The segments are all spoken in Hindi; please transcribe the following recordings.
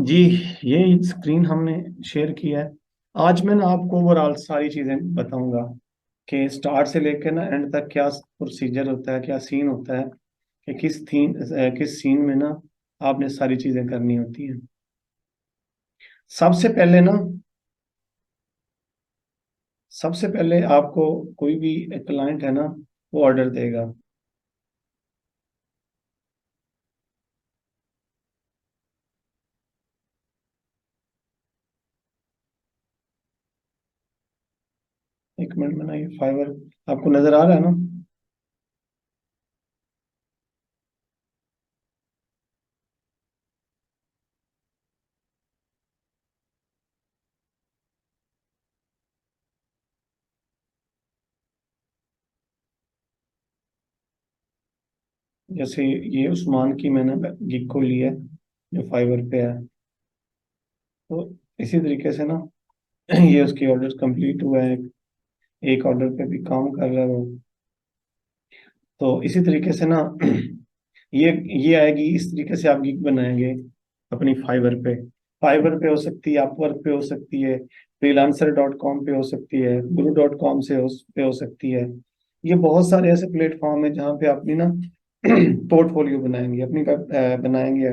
जी, ये स्क्रीन हमने शेयर किया है। आज मैं ना आपको ओवरऑल सारी चीज़ें बताऊंगा कि स्टार्ट से लेकर ना एंड तक क्या प्रोसीजर होता है, क्या सीन होता है, कि किस सीन में ना आपने सारी चीज़ें करनी होती हैं। सबसे पहले ना सबसे पहले आपको कोई भी क्लाइंट है ना, वो ऑर्डर देगा। एक मिनट में ना, ये फाइवर आपको नज़र आ रहा है ना। जैसे ये उस्मान की मैंने गिग को लिया है, जो फाइवर पे है। तो इसी तरीके से ना ये उसकी ऑर्डर कंप्लीट हुआ है। एक ऑर्डर पे भी काम कर रहा है वो। तो इसी तरीके से ना ये ये आएगी। इस तरीके से आप गिग बनाएंगे अपनी फाइवर पे हो सकती है, अपवर्क पे हो सकती है, freelancer.com पे हो सकती है, guru.com पे हो सकती है। ये बहुत सारे ऐसे प्लेटफॉर्म है जहाँ पे अपनी ना पोर्टफोलियो बनाएंगे, बनाएंगे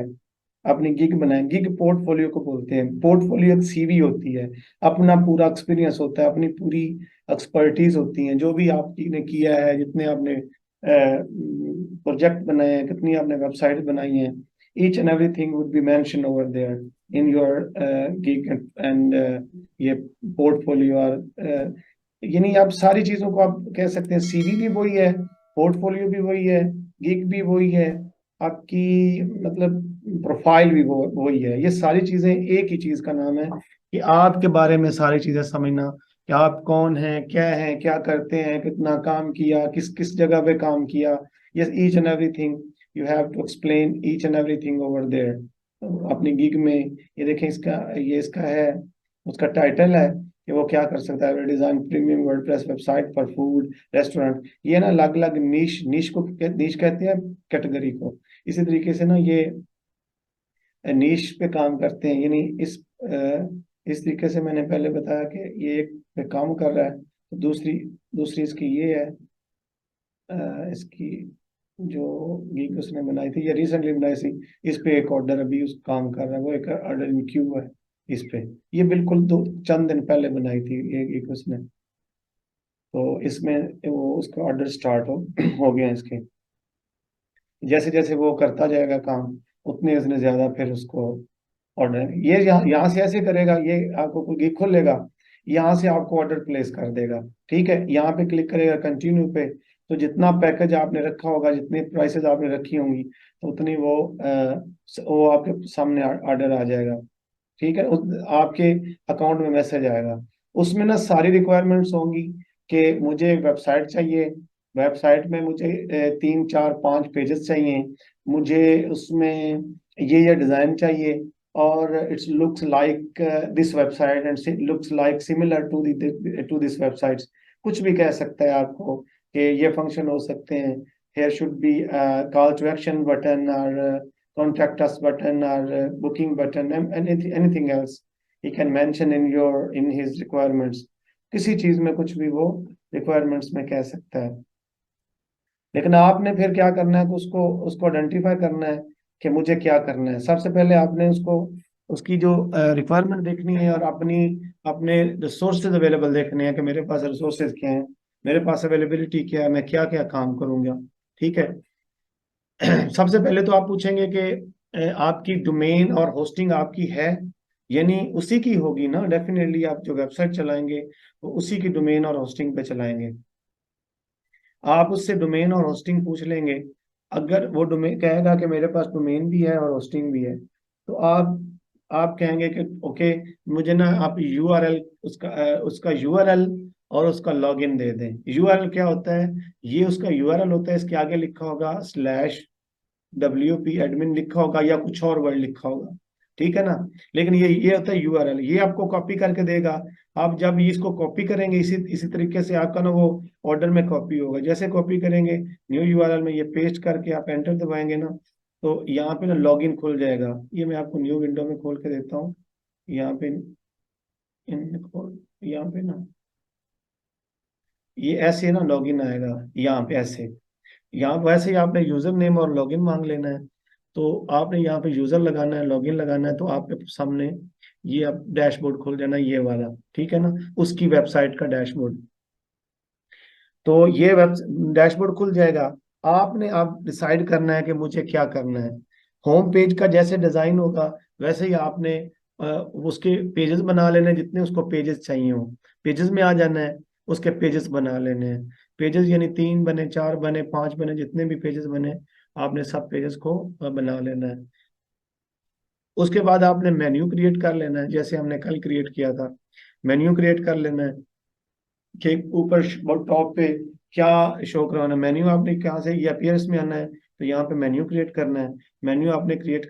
अपनी गिग बनाएंगे। गिग पोर्टफोलियो को बोलते हैं। पोर्टफोलियो एक सीवी होती है, अपना पूरा एक्सपीरियंस होता है, अपनी पूरी एक्सपर्टीज होती है, जो भी आपने किया है, जितने आपने प्रोजेक्ट बनाए हैं, कितनी आपने वेबसाइट बनाई हैं। Each and everything would be mention over there in your gig and ये पोर्टफोलियो। और यानी आप सारी चीजों को आप कह सकते हैं, सीवी भी वही है, पोर्टफोलियो भी वही है, गिग भी वही है, आपकी मतलब प्रोफाइल भी वो वही है। ये सारी चीजें एक ही चीज का नाम है कि आपके बारे में सारी चीजें समझना, कि आप कौन हैं, क्या करते हैं, कितना काम किया, किस किस जगह पे काम किया। ये each and everything you have to explain each and everything over there अपनी गिग में। ये देखें, इसका है, उसका टाइटल है कि वो क्या कर सकता है। Design premium WordPress website for food restaurant. ये ना अलग अलग नीश कहते हैं कैटेगरी को। इसी तरीके से ना ये नीश पे काम करते हैं। यानी इस तरीके से मैंने पहले बताया कि ये एक पे काम कर रहा है, तो दूसरी दूसरी इसकी ये है। इसकी जो गीक उसने बनाई थी, ये रिसेंटली बनाई थी। इस पे एक ऑर्डर अभी उस काम कर रहा है, वो एक ऑर्डर इन क्यू है इस पे। ये बिल्कुल दो चंद दिन पहले बनाई थी ये गीक उसने। तो इसमें वो उसका ऑर्डर स्टार्ट हो गया इसके। जैसे जैसे वो करता जाएगा काम, उतने उतने ज्यादा फिर उसको ऑर्डर, ये यहाँ से ऐसे करेगा, ये आपको कोई गिग खोलेगा, यहाँ से आपको ऑर्डर प्लेस कर देगा। ठीक है, यहाँ पे क्लिक करेगा कंटिन्यू पे, तो जितना पैकेज आपने रखा होगा, जितनी प्राइसेस आपने रखी होंगी, तो उतनी वो आपके सामने ऑर्डर आ जाएगा। ठीक है, आपके अकाउंट में मैसेज आएगा। उसमें ना सारी रिक्वायरमेंट्स होंगी कि मुझे वेबसाइट चाहिए, वेबसाइट में मुझे 3 4 5 पेजेस चाहिए, मुझे उसमें ये डिजाइन चाहिए, और it's looks like this website and looks like similar to this website. कुछ भी कह सकता है आपको कि ये फंक्शन हो सकते हैं। here should be a call to action button, or contact us button, or booking button, and anything else he can mention in his requirements। किसी चीज में कुछ भी वो रिक्वायरमेंट्स में कह सकता है। लेकिन आपने फिर क्या करना है कि उसको उसको आइडेंटिफाई करना है कि मुझे क्या करना है। सबसे पहले आपने उसको उसकी जो रिक्वायरमेंट देखनी है, और अपने रिसोर्सेज अवेलेबल देखने हैं कि मेरे पास रिसोर्सेज क्या हैं, मेरे पास अवेलेबिलिटी क्या है, मैं क्या क्या काम करूंगा। ठीक है। सबसे पहले तो आप पूछेंगे कि आपकी डोमेन और होस्टिंग आपकी है, यानी उसी की होगी ना। डेफिनेटली आप जो वेबसाइट चलाएंगे वो उसी की डोमेन और होस्टिंग पे चलाएंगे। आप उससे डोमेन और होस्टिंग पूछ लेंगे। अगर वो डोमेन कहेगा कि मेरे पास डोमेन भी है और होस्टिंग भी है, तो आप कहेंगे कि ओके, मुझे ना आप यूआरएल, उसका यूआरएल और उसका लॉगिन दे दें। यूआरएल क्या होता है? ये उसका यूआरएल होता है, इसके आगे लिखा होगा /WP एडमिन लिखा होगा, या कुछ और वर्ड लिखा होगा। ठीक है ना। लेकिन ये होता है यूआरएल, ये आपको कॉपी करके देगा। आप जब ये इसको कॉपी करेंगे, इसी इसी तरीके से आपका ना वो ऑर्डर में कॉपी होगा। जैसे कॉपी करेंगे, न्यू यूआरएल में ये पेस्ट करके आप एंटर दबाएंगे ना, तो यहाँ पे ना लॉगिन खुल जाएगा। ये मैं आपको न्यू विंडो में खोल के देता हूँ। यहाँ पे यहाँ पे ना ये ऐसे ना लॉगिन आएगा, यहाँ पे ऐसे। यहाँ पे वैसे ही आपने यूजर नेम और लॉगिन मांग लेना है। तो आपने यहाँ पे यूजर लगाना है, लॉगिन लगाना है, तो आपके सामने ये अब डैशबोर्ड खुल जाना, ये वाला, ठीक है ना, उसकी वेबसाइट का डैशबोर्ड। तो ये वेब डैशबोर्ड खुल जाएगा। आपने अब डिसाइड करना है कि मुझे क्या करना है। होम पेज का जैसे डिजाइन होगा वैसे ही आपने उसके पेजेस बना लेने हैं, जितने उसको पेजेस चाहिए हो। पेजेस में आ जाना है, उसके पेजेस बना लेने हैं। पेजेस यानी 3 बने, 4 बने, 5 बने, जितने भी पेजेस बने आपने सब पेजेस को बना लेना है। उसके बाद आपने मेन्यू क्रिएट कर लेना है, जैसे हमने कल क्रिएट किया था। मेन्यू क्रिएट कर लेना है कि ऊपर टॉप पे क्या शो करवाना है। मेन्यू आपने कहाँ से, ये अपीयरेंस में आना है, तो यहाँ पे मेन्यू क्रिएट करना है। मेन्यू आपने क्रिएट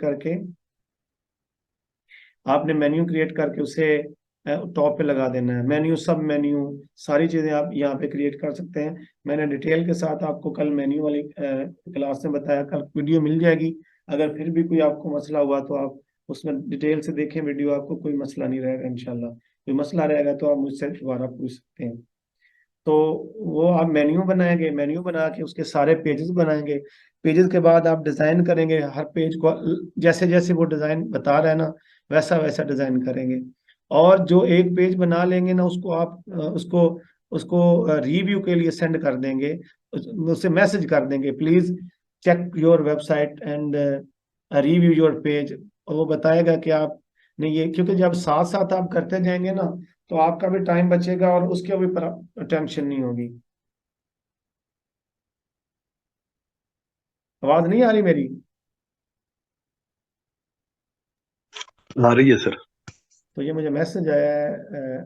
करके उसे टॉप पे लगा देना है। मेन्यू, सब मेन्यू, सारी चीजें आप यहाँ पे क्रिएट कर सकते हैं। मैंने डिटेल के साथ आपको कल मेन्यू वाली क्लास में बताया, कल वीडियो मिल जाएगी। अगर फिर भी कोई आपको मसला हुआ तो आप उसमें डिटेल से देखें वीडियो, आपको कोई मसला नहीं रहेगा इंशाल्लाह। कोई मसला रहेगा तो आप मुझसे दोबारा पूछ सकते हैं। तो वो आप मेन्यू बनाएंगे, मेन्यू बना के उसके सारे पेजेस बनाएंगे। पेजेस के बाद आप डिजाइन करेंगे हर पेज को, जैसे जैसे वो डिजाइन बता रहा है ना वैसा वैसा डिजाइन करेंगे। और जो एक पेज बना लेंगे ना उसको आप उसको उसको रिव्यू के लिए सेंड कर देंगे। उससे मैसेज कर देंगे, please check your website and review your page. और वो बताएगा कि आप नहीं, ये क्योंकि जब साथ साथ आप करते जाएंगे ना तो आपका भी टाइम बचेगा और उसके भी टेंशन नहीं होगी। आवाज नहीं आ रही मेरी? आ रही है सर। तो ये मुझे मैसेज आया है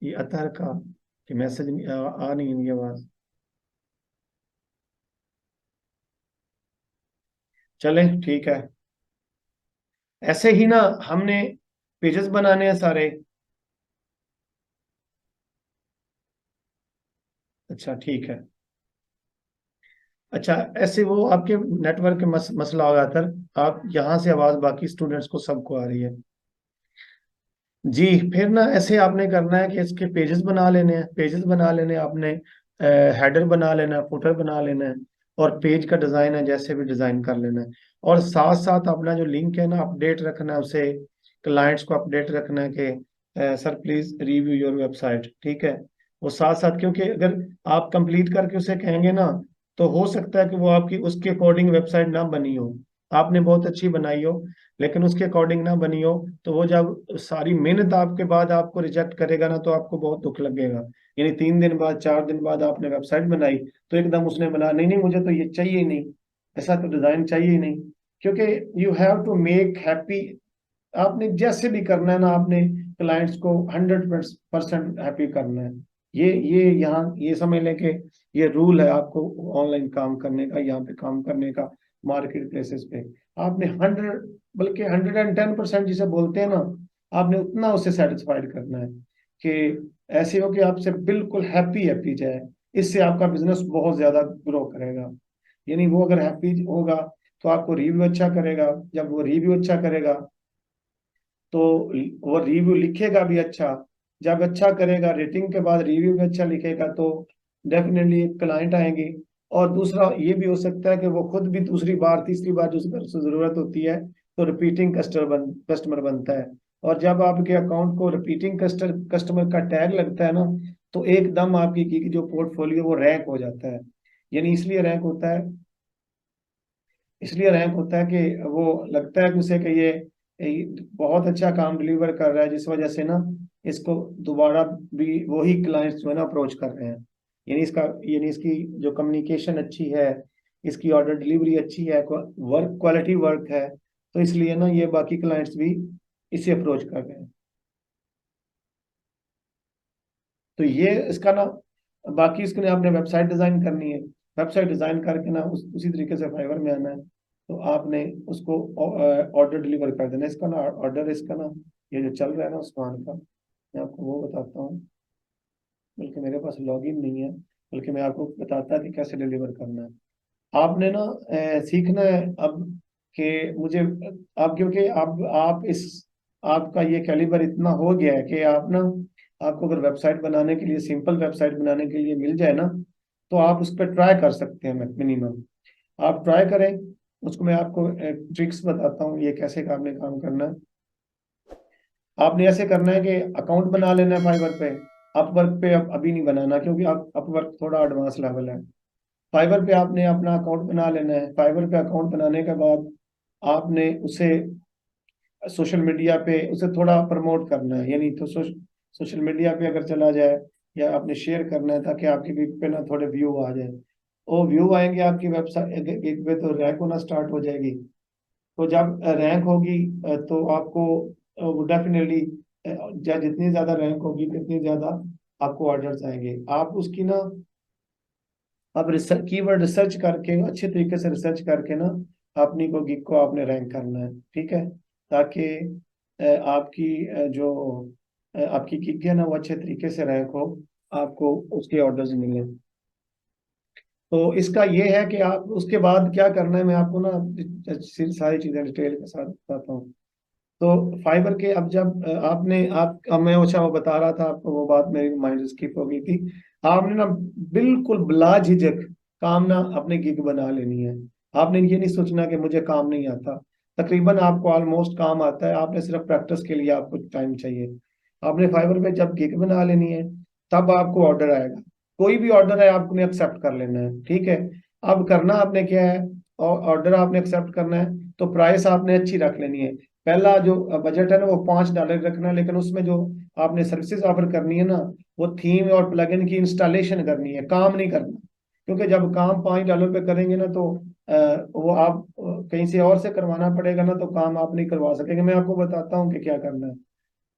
ये अतहर का, कि मैसेज आ नहीं रही आवाज। चलें ठीक है। ऐसे ही ना हमने पेजेस बनाने हैं सारे। अच्छा ठीक है। अच्छा, ऐसे वो आपके नेटवर्क के मसला होगा सर। आप यहाँ से आवाज बाकी स्टूडेंट्स को सबको आ रही है। जी, फिर ना ऐसे आपने करना है कि इसके पेजेस बना लेने हैं, पेजेस बना लेने हैं आपने, हेडर बना लेना है, फुटर बना लेना है, और पेज का डिजाइन है जैसे भी डिजाइन कर लेना है। और साथ साथ अपना जो लिंक है ना अपडेट रखना है उसे, क्लाइंट्स को अपडेट रखना है कि sir please review your website, ठीक है। वो साथ साथ, क्योंकि अगर आप कंप्लीट करके उसे कहेंगे ना तो हो सकता है कि वो आपकी उसके अकॉर्डिंग वेबसाइट ना बनी हो। आपने बहुत अच्छी बनाई हो लेकिन उसके अकॉर्डिंग ना बनी हो, तो वो जब सारी मेहनत आपके बाद आपको रिजेक्ट करेगा ना तो आपको बहुत दुख लगेगा। यानी 3 दिन बाद, 4 दिन बाद आपने वेबसाइट बनाई तो एकदम उसने बना, नहीं नहीं मुझे तो ये चाहिए ही नहीं, ऐसा तो डिजाइन चाहिए ही नहीं। क्योंकि you have to make happy. आपने जैसे भी करना है ना, आपने क्लाइंट्स को 100% हैप्पी करना है। ये यहाँ ये समझ लें कि ये रूल है आपको ऑनलाइन काम करने का, यहाँ पे काम करने का, मार्केट प्लेसेस पे। आपने 100, बल्कि 110% जिसे बोलते हैं ना, आपने उतना उससे सेटिस्फाइड करना है कि ऐसे हो कि आपसे बिल्कुल हैप्पी हैप्पी जाए। इससे आपका बिजनेस बहुत ज्यादा ग्रो करेगा। यानी वो अगर हैप्पी होगा तो आपको रिव्यू अच्छा करेगा। जब वो रिव्यू अच्छा करेगा तो वो रिव्यू लिखेगा भी अच्छा। जब अच्छा करेगा, रेटिंग के बाद रिव्यू भी अच्छा लिखेगा, तो डेफिनेटली क्लाइंट आएंगे। और दूसरा ये भी हो सकता है कि वो खुद भी दूसरी बार, तीसरी बार जो उसको जरूरत होती है तो रिपीटिंग कस्टमर बनता है। और जब आपके अकाउंट को रिपीटिंग कस्टमर का टैग लगता है ना तो एकदम आपकी की जो पोर्टफोलियो वो रैंक हो जाता है। यानी इसलिए रैंक होता है कि वो लगता है कि उसे कि ये बहुत अच्छा काम डिलीवर कर रहा है, जिस वजह से ना इसको दोबारा भी वही क्लाइंट्स जो है ना अप्रोच कर रहे हैं। यानी इसकी जो कम्युनिकेशन अच्छी है, इसकी ऑर्डर डिलीवरी अच्छी है, वर्क क्वालिटी वर्क है, तो इसलिए ना ये बाकी क्लाइंट्स भी इसे अप्रोच कर रहे हैं। तो ये इसका ना, बाकी इसके लिए आपने वेबसाइट डिजाइन करनी है। वेबसाइट डिजाइन करके ना उसी तरीके से फाइवर में आना है। तो आपने उसको ऑर्डर डिलीवर कर देना। इसका ना ऑर्डर, इसका ना ये जो चल रहा है ना उस्मान का, मैं आपको वो बताता हूँ। बल्कि मेरे पास लॉगिन नहीं है, बल्कि मैं आपको बताता कि कैसे डिलीवर करना है। आपने ना सीखना है अब कि मुझे आप, क्योंकि आप इस आपका ये कैलिबर इतना हो गया है कि आप ना, आपको अगर वेबसाइट बनाने के लिए, सिंपल वेबसाइट बनाने के लिए मिल जाए ना, तो आप उस पर ट्राई कर सकते हैं मिनिमम। आप ट्राई करें, उसको मैं आपको ट्रिक्स बताता हूँ ये कैसे आपने काम करना है। आपने ऐसे करना है कि अकाउंट बना लेना है फाइवर पे। अपवर्क पे अभी नहीं बनाना, क्योंकि अपवर्क थोड़ा एडवांस लेवल है। फाइवर पे आपने अपना अकाउंट बना लेना है। फाइवर पे अकाउंट बनाने के बाद आपने उसे सोशल मीडिया पे उसे थोड़ा प्रमोट करना है, यानी तो सोशल मीडिया पे अगर चला जाए, या आपने शेयर करना है ताकि आपकी गिग पे ना थोड़े व्यू आ जाए। वो व्यू आएंगे आपकी वेबसाइट गिग पे, तो रैंक होना स्टार्ट हो जाएगी। तो जब रैंक होगी तो आपको वो डेफिनेटली, जितनी ज्यादा रैंक होगी उतनी ज्यादा आपको ऑर्डर्स आएंगे। आप उसकी ना, आप रिसर्च, कीवर्ड रिसर्च करके, अच्छे तरीके से रिसर्च करके ना, अपनी को गिग को आपने रैंक करना है, ठीक है, ताकि आपकी आपकी गिग है ना, वो अच्छे तरीके से रैंक हो, आपको उसके ऑर्डर्स मिले। तो इसका ये है कि आप उसके बाद क्या करना है, मैं आपको ना सारी चीजें डिटेल के साथ बताता हूँ। तो फाइबर के अब जब आपने आप अब मैं अच्छा वो बता रहा था आपको, वो बात मेरी माइंड स्किप हो गई थी। आपने ना बिल्कुल बिला झिझक काम ना अपने गिग बना लेनी है। आपने ये नहीं सोचना कि मुझे काम नहीं आता। तकरीबन आपको ऑलमोस्ट काम आता है, आपने सिर्फ प्रैक्टिस के लिए आपको टाइम चाहिए। आपने फाइबर पे जब गिग बना लेनी है, तब आपको ऑर्डर आएगा। कोई भी ऑर्डर है आपने एक्सेप्ट कर लेना है, ठीक है। अब करना आपने क्या है, ऑर्डर आपने एक्सेप्ट करना है, तो प्राइस आपने अच्छी रख लेनी है। पहला जो बजट है ना, वो $5 रखना है, लेकिन उसमें जो आपने सर्विसेज ऑफर करनी है ना, वो थीम और प्लगइन की इंस्टॉलेशन करनी है, काम नहीं करना। क्योंकि जब काम $5 पे करेंगे ना, तो वो आप कहीं से और से करवाना पड़ेगा ना, तो काम आप नहीं करवा सकेंगे। मैं आपको बताता हूँ कि क्या करना है।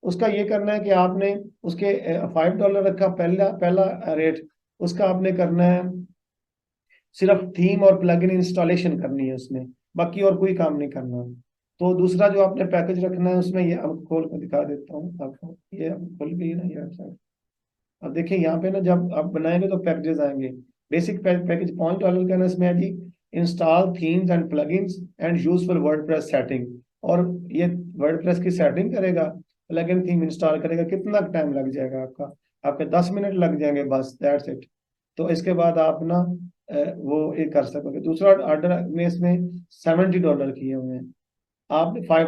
उसका ये करना है कि आपने उसके $5 रखा, पहला पहला रेट। उसका आपने करना है, सिर्फ थीम और प्लगइन इंस्टॉलेशन करनी है उसमें, बाकी और कोई काम नहीं करना। तो दूसरा जो आपने पैकेज रखना है उसमें, ये अब खोल कर दिखा देता हूँ आपको, ये अब खुल गई ना ये वेबसाइट। अब देखिए यहाँ पे ना, जब आप बनाएंगे तो पैकेजेस आएंगे। बेसिक पैकेज $5 का ना, इसमें है जी install themes and plugins and useful WordPress setting. और ये वर्डप्रेस की सेटिंग करेगा, प्लगइन थीम इंस्टॉल करेगा। कितना टाइम लग जाएगा आपका? आपके 10 मिनट लग जाएंगे बस, दैट्स इट। तो इसके बाद आप ना वो ये कर सकोगे। दूसरा ऑर्डर में इसमें $70 किए हुए हैं। आपने 5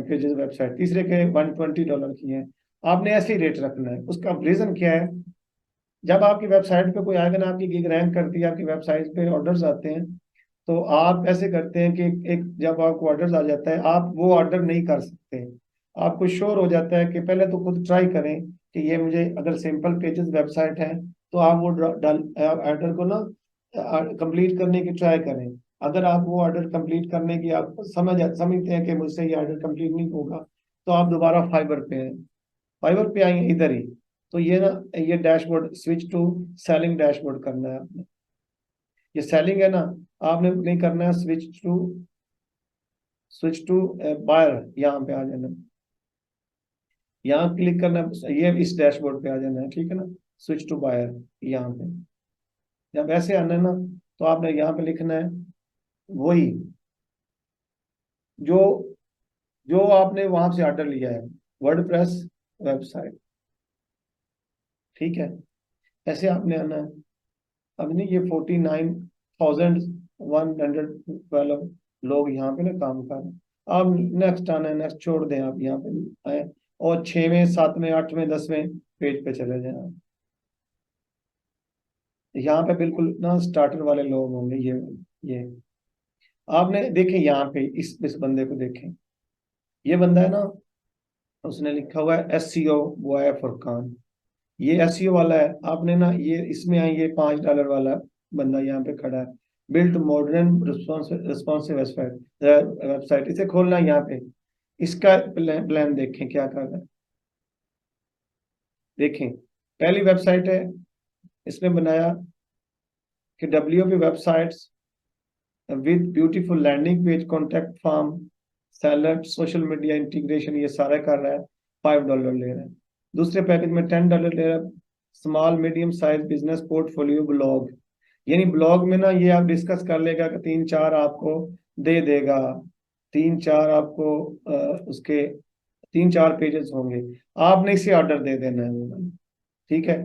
पेजेस वेबसाइट, तीसरे के $120 किए हैं। आपने ऐसे ही रेट रखना है। उसका रीजन क्या है, जब आपकी वेबसाइट पे कोई आएगा ना, आपकी गिग रैंक करती है, आपकी वेबसाइट पे ऑर्डर्स आते हैं, तो आप ऐसे करते हैं कि एक जब आपको ऑर्डर आ जाता है, आप वो ऑर्डर नहीं कर सकते। आपको श्योर हो जाता है कि पहले तो खुद ट्राई करें कि ये मुझे, अगर सिंपल पेजेस वेबसाइट है, तो आप वो ऑर्डर को ना कंप्लीट करने की ट्राई करें। अगर आप वो ऑर्डर कंप्लीट करने की आप समझते हैं कि मुझसे ये ऑर्डर कंप्लीट नहीं होगा, तो आप दोबारा फाइबर पे हैं, फाइबर पे आएंगे इधर ही। तो ये ना, ये dashboard switch to selling dashboard करना है आपने। ये सेलिंग है ना, आपने नहीं करना है, स्विच टू बायर, यहाँ पे आ जाना। यहाँ क्लिक करना है, ये इस डैशबोर्ड पे आ जाना है, ठीक है ना। स्विच टू बायर, यहाँ पे जब ऐसे आना है ना, तो आपने यहाँ पे लिखना है वही जो जो आपने वहां से ऑर्डर लिया है, वर्डप्रेस वेबसाइट, ठीक है। ऐसे आपने आना है। अब नहीं, ये 49,112 लोग यहाँ पे ना काम कर रहे हैं। अब नेक्स्ट आना है, नेक्स्ट छोड़ दें, आप यहाँ पे आए और 6वें 7वें 8वें 10वें पेज पे चले जाएं आप। यहाँ पे बिल्कुल ना स्टार्टर वाले लोग होंगे, ये आपने देखें यहाँ पे, इस बंदे को देखें। ये बंदा है ना, उसने लिखा हुआ है SEO बॉय फुरकान। ये SEO वाला है। आपने ना ये इसमें आई, ये $5 वाला बंदा यहाँ पे खड़ा है। बिल्ट मॉडर्न रिस्पॉन्सिव वेबसाइट, इसे खोलना है यहाँ पे। इसका प्लान देखें क्या कर रहा है। देखें, पहली वेबसाइट है, इसने बनाया कि WP websites with beautiful landing page, contact form, select, social media integration, ये सारा कर रहा है। $5 ले रहा है। दूसरे पैकेज में $10 ले रहा है, small medium size business portfolio blog. यानी ब्लॉग में ना, ये आप डिस्कस कर लेगा कि 3 4 आपको दे देगा। 3-4 आपको उसके 3-4 पेजेस होंगे, आपने इसे ऑर्डर दे देना है वो वाला, ठीक है।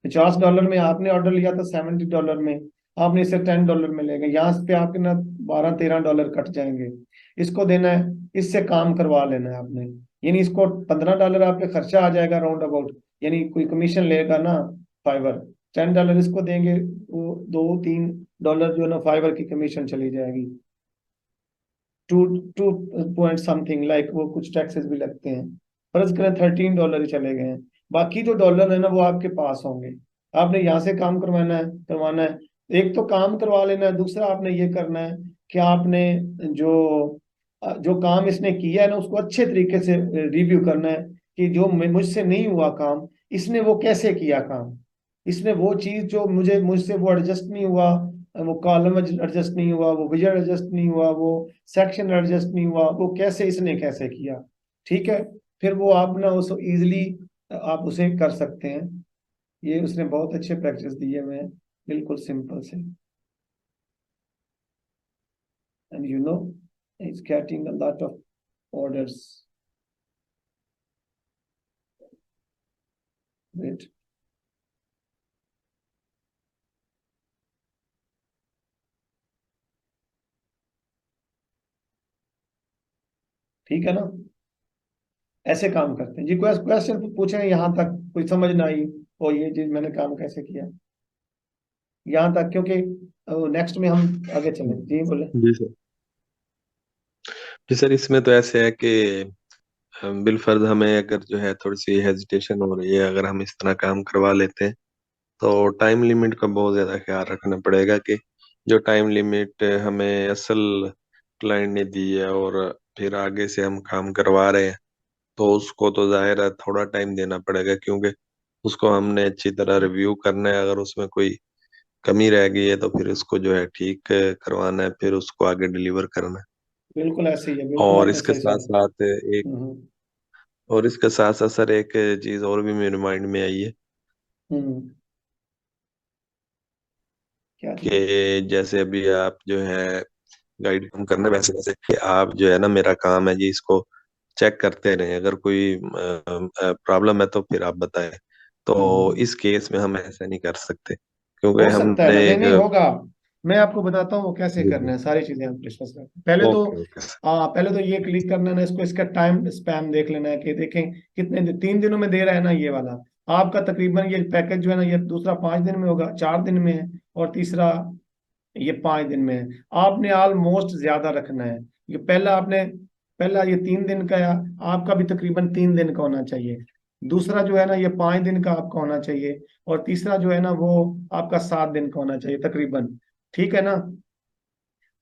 $50 में आपने ऑर्डर लिया था, $70 में आपने इसे $10 में ले गए, यहाँ पे आपके ना $12-13 कट जाएंगे, इसको देना है, इससे काम करवा लेना है आपने। यानी इसको $15 आपके खर्चा आ जाएगा राउंड अबाउट, यानी कोई कमीशन लेगा ना फाइवर, $10 इसको देंगे, वो $2-3 जो है ना फाइवर की कमीशन चली जाएगी। 2 पॉइंट समथिंग, लाइक वो कुछ टैक्सेस भी लगते हैं, फर्ज करें $13 ही चले गए हैं, बाकी जो डॉलर है ना वो आपके पास होंगे। आपने यहाँ से काम करवाना है, एक तो काम करवा लेना है, दूसरा आपने ये करना है कि आपने जो जो काम इसने किया है ना उसको अच्छे तरीके से रिव्यू करना है, कि जो मुझसे नहीं हुआ काम, इसने वो कैसे किया काम, इसने वो चीज जो मुझसे वो एडजस्ट नहीं हुआ, वो कॉलम एडजस्ट नहीं हुआ, वो विजन एडजस्ट नहीं हुआ, वो सेक्शन एडजस्ट नहीं हुआ, वो कैसे इसने कैसे किया, ठीक है। फिर वो आप ना उसको इजिली आप उसे कर सकते हैं। ये उसने बहुत अच्छे प्रैक्टिस दी है, मैं बिल्कुल सिंपल से, and you know it's getting a lot of orders. Wait, ठीक है ना, ऐसे काम करते हैं जी। क्वेश्चन पूछे यहाँ तक कोई समझ ना आई, और ये चीज मैंने काम कैसे किया यहाँ तक, क्योंकि नेक्स्ट में हम आगे चलें जी, बोले। जी सर। जी सर, इसमें तो ऐसे है कि बिलफर्ज हमें अगर जो है थोड़ी सी हेजिटेशन हो रही है, अगर हम इस तरह काम करवा लेते हैं तो टाइम लिमिट का बहुत ज्यादा ख्याल रखना पड़ेगा कि जो टाइम लिमिट हमें असल क्लाइंट ने दी है और फिर आगे से हम काम करवा रहे हैं, तो उसको तो जाहिर है थोड़ा टाइम देना पड़ेगा, क्योंकि उसको हमने अच्छी तरह रिव्यू करना है। अगर उसमें कोई कमी रह गई है तो फिर उसको जो है ठीक करवाना है, फिर उसको आगे डिलीवर करना है। बिल्कुल ऐसे ही है, बिल्कुल और आपने इसके सही साथ समझा। साथ एक हम्म। और इसके साथ साथ सर एक चीज और भी मेरे माइंड में आई है हम्म। क्या चीज? कि जैसे अभी आप जो है गाइड हम करना, वैसे वैसे कि आप जो है ना, मेरा काम है जी इसको चेक करते रहें, अगर कोई प्रॉब्लम है तो फिर आप बताएं। तो हम्म। इस केस में हम ऐसा नहीं कर सकते, क्योंकि हो सकता है हमने ना, नहीं एक। नहीं होगा, मैं आपको बताता हूँ वो कैसे जी करना जी। है, सारी चीजें हम डिस्कस करते हैं। पहले तो ओके ओके सर। पहले तो ये क्लिक करना है ना इसको, इसका टाइम स्पैन देख लेना है कि देखें कितने 3 दिनों में दे रहा है ना ये वाला। आपका तकरीबन ये पैकेज जो है ना, ये दूसरा 5 दिन में होगा, 4 दिन में है, और तीसरा ये 5 दिन में है। आपने ऑलमोस्ट ज्यादा रखना है, ये पहला ये 3 दिन का है, आपका भी तकरीबन 3 दिन का होना चाहिए। दूसरा जो है ना ये 5 दिन का आपका होना चाहिए, और तीसरा जो है ना वो आपका 7 दिन का होना चाहिए तकरीबन, ठीक है ना।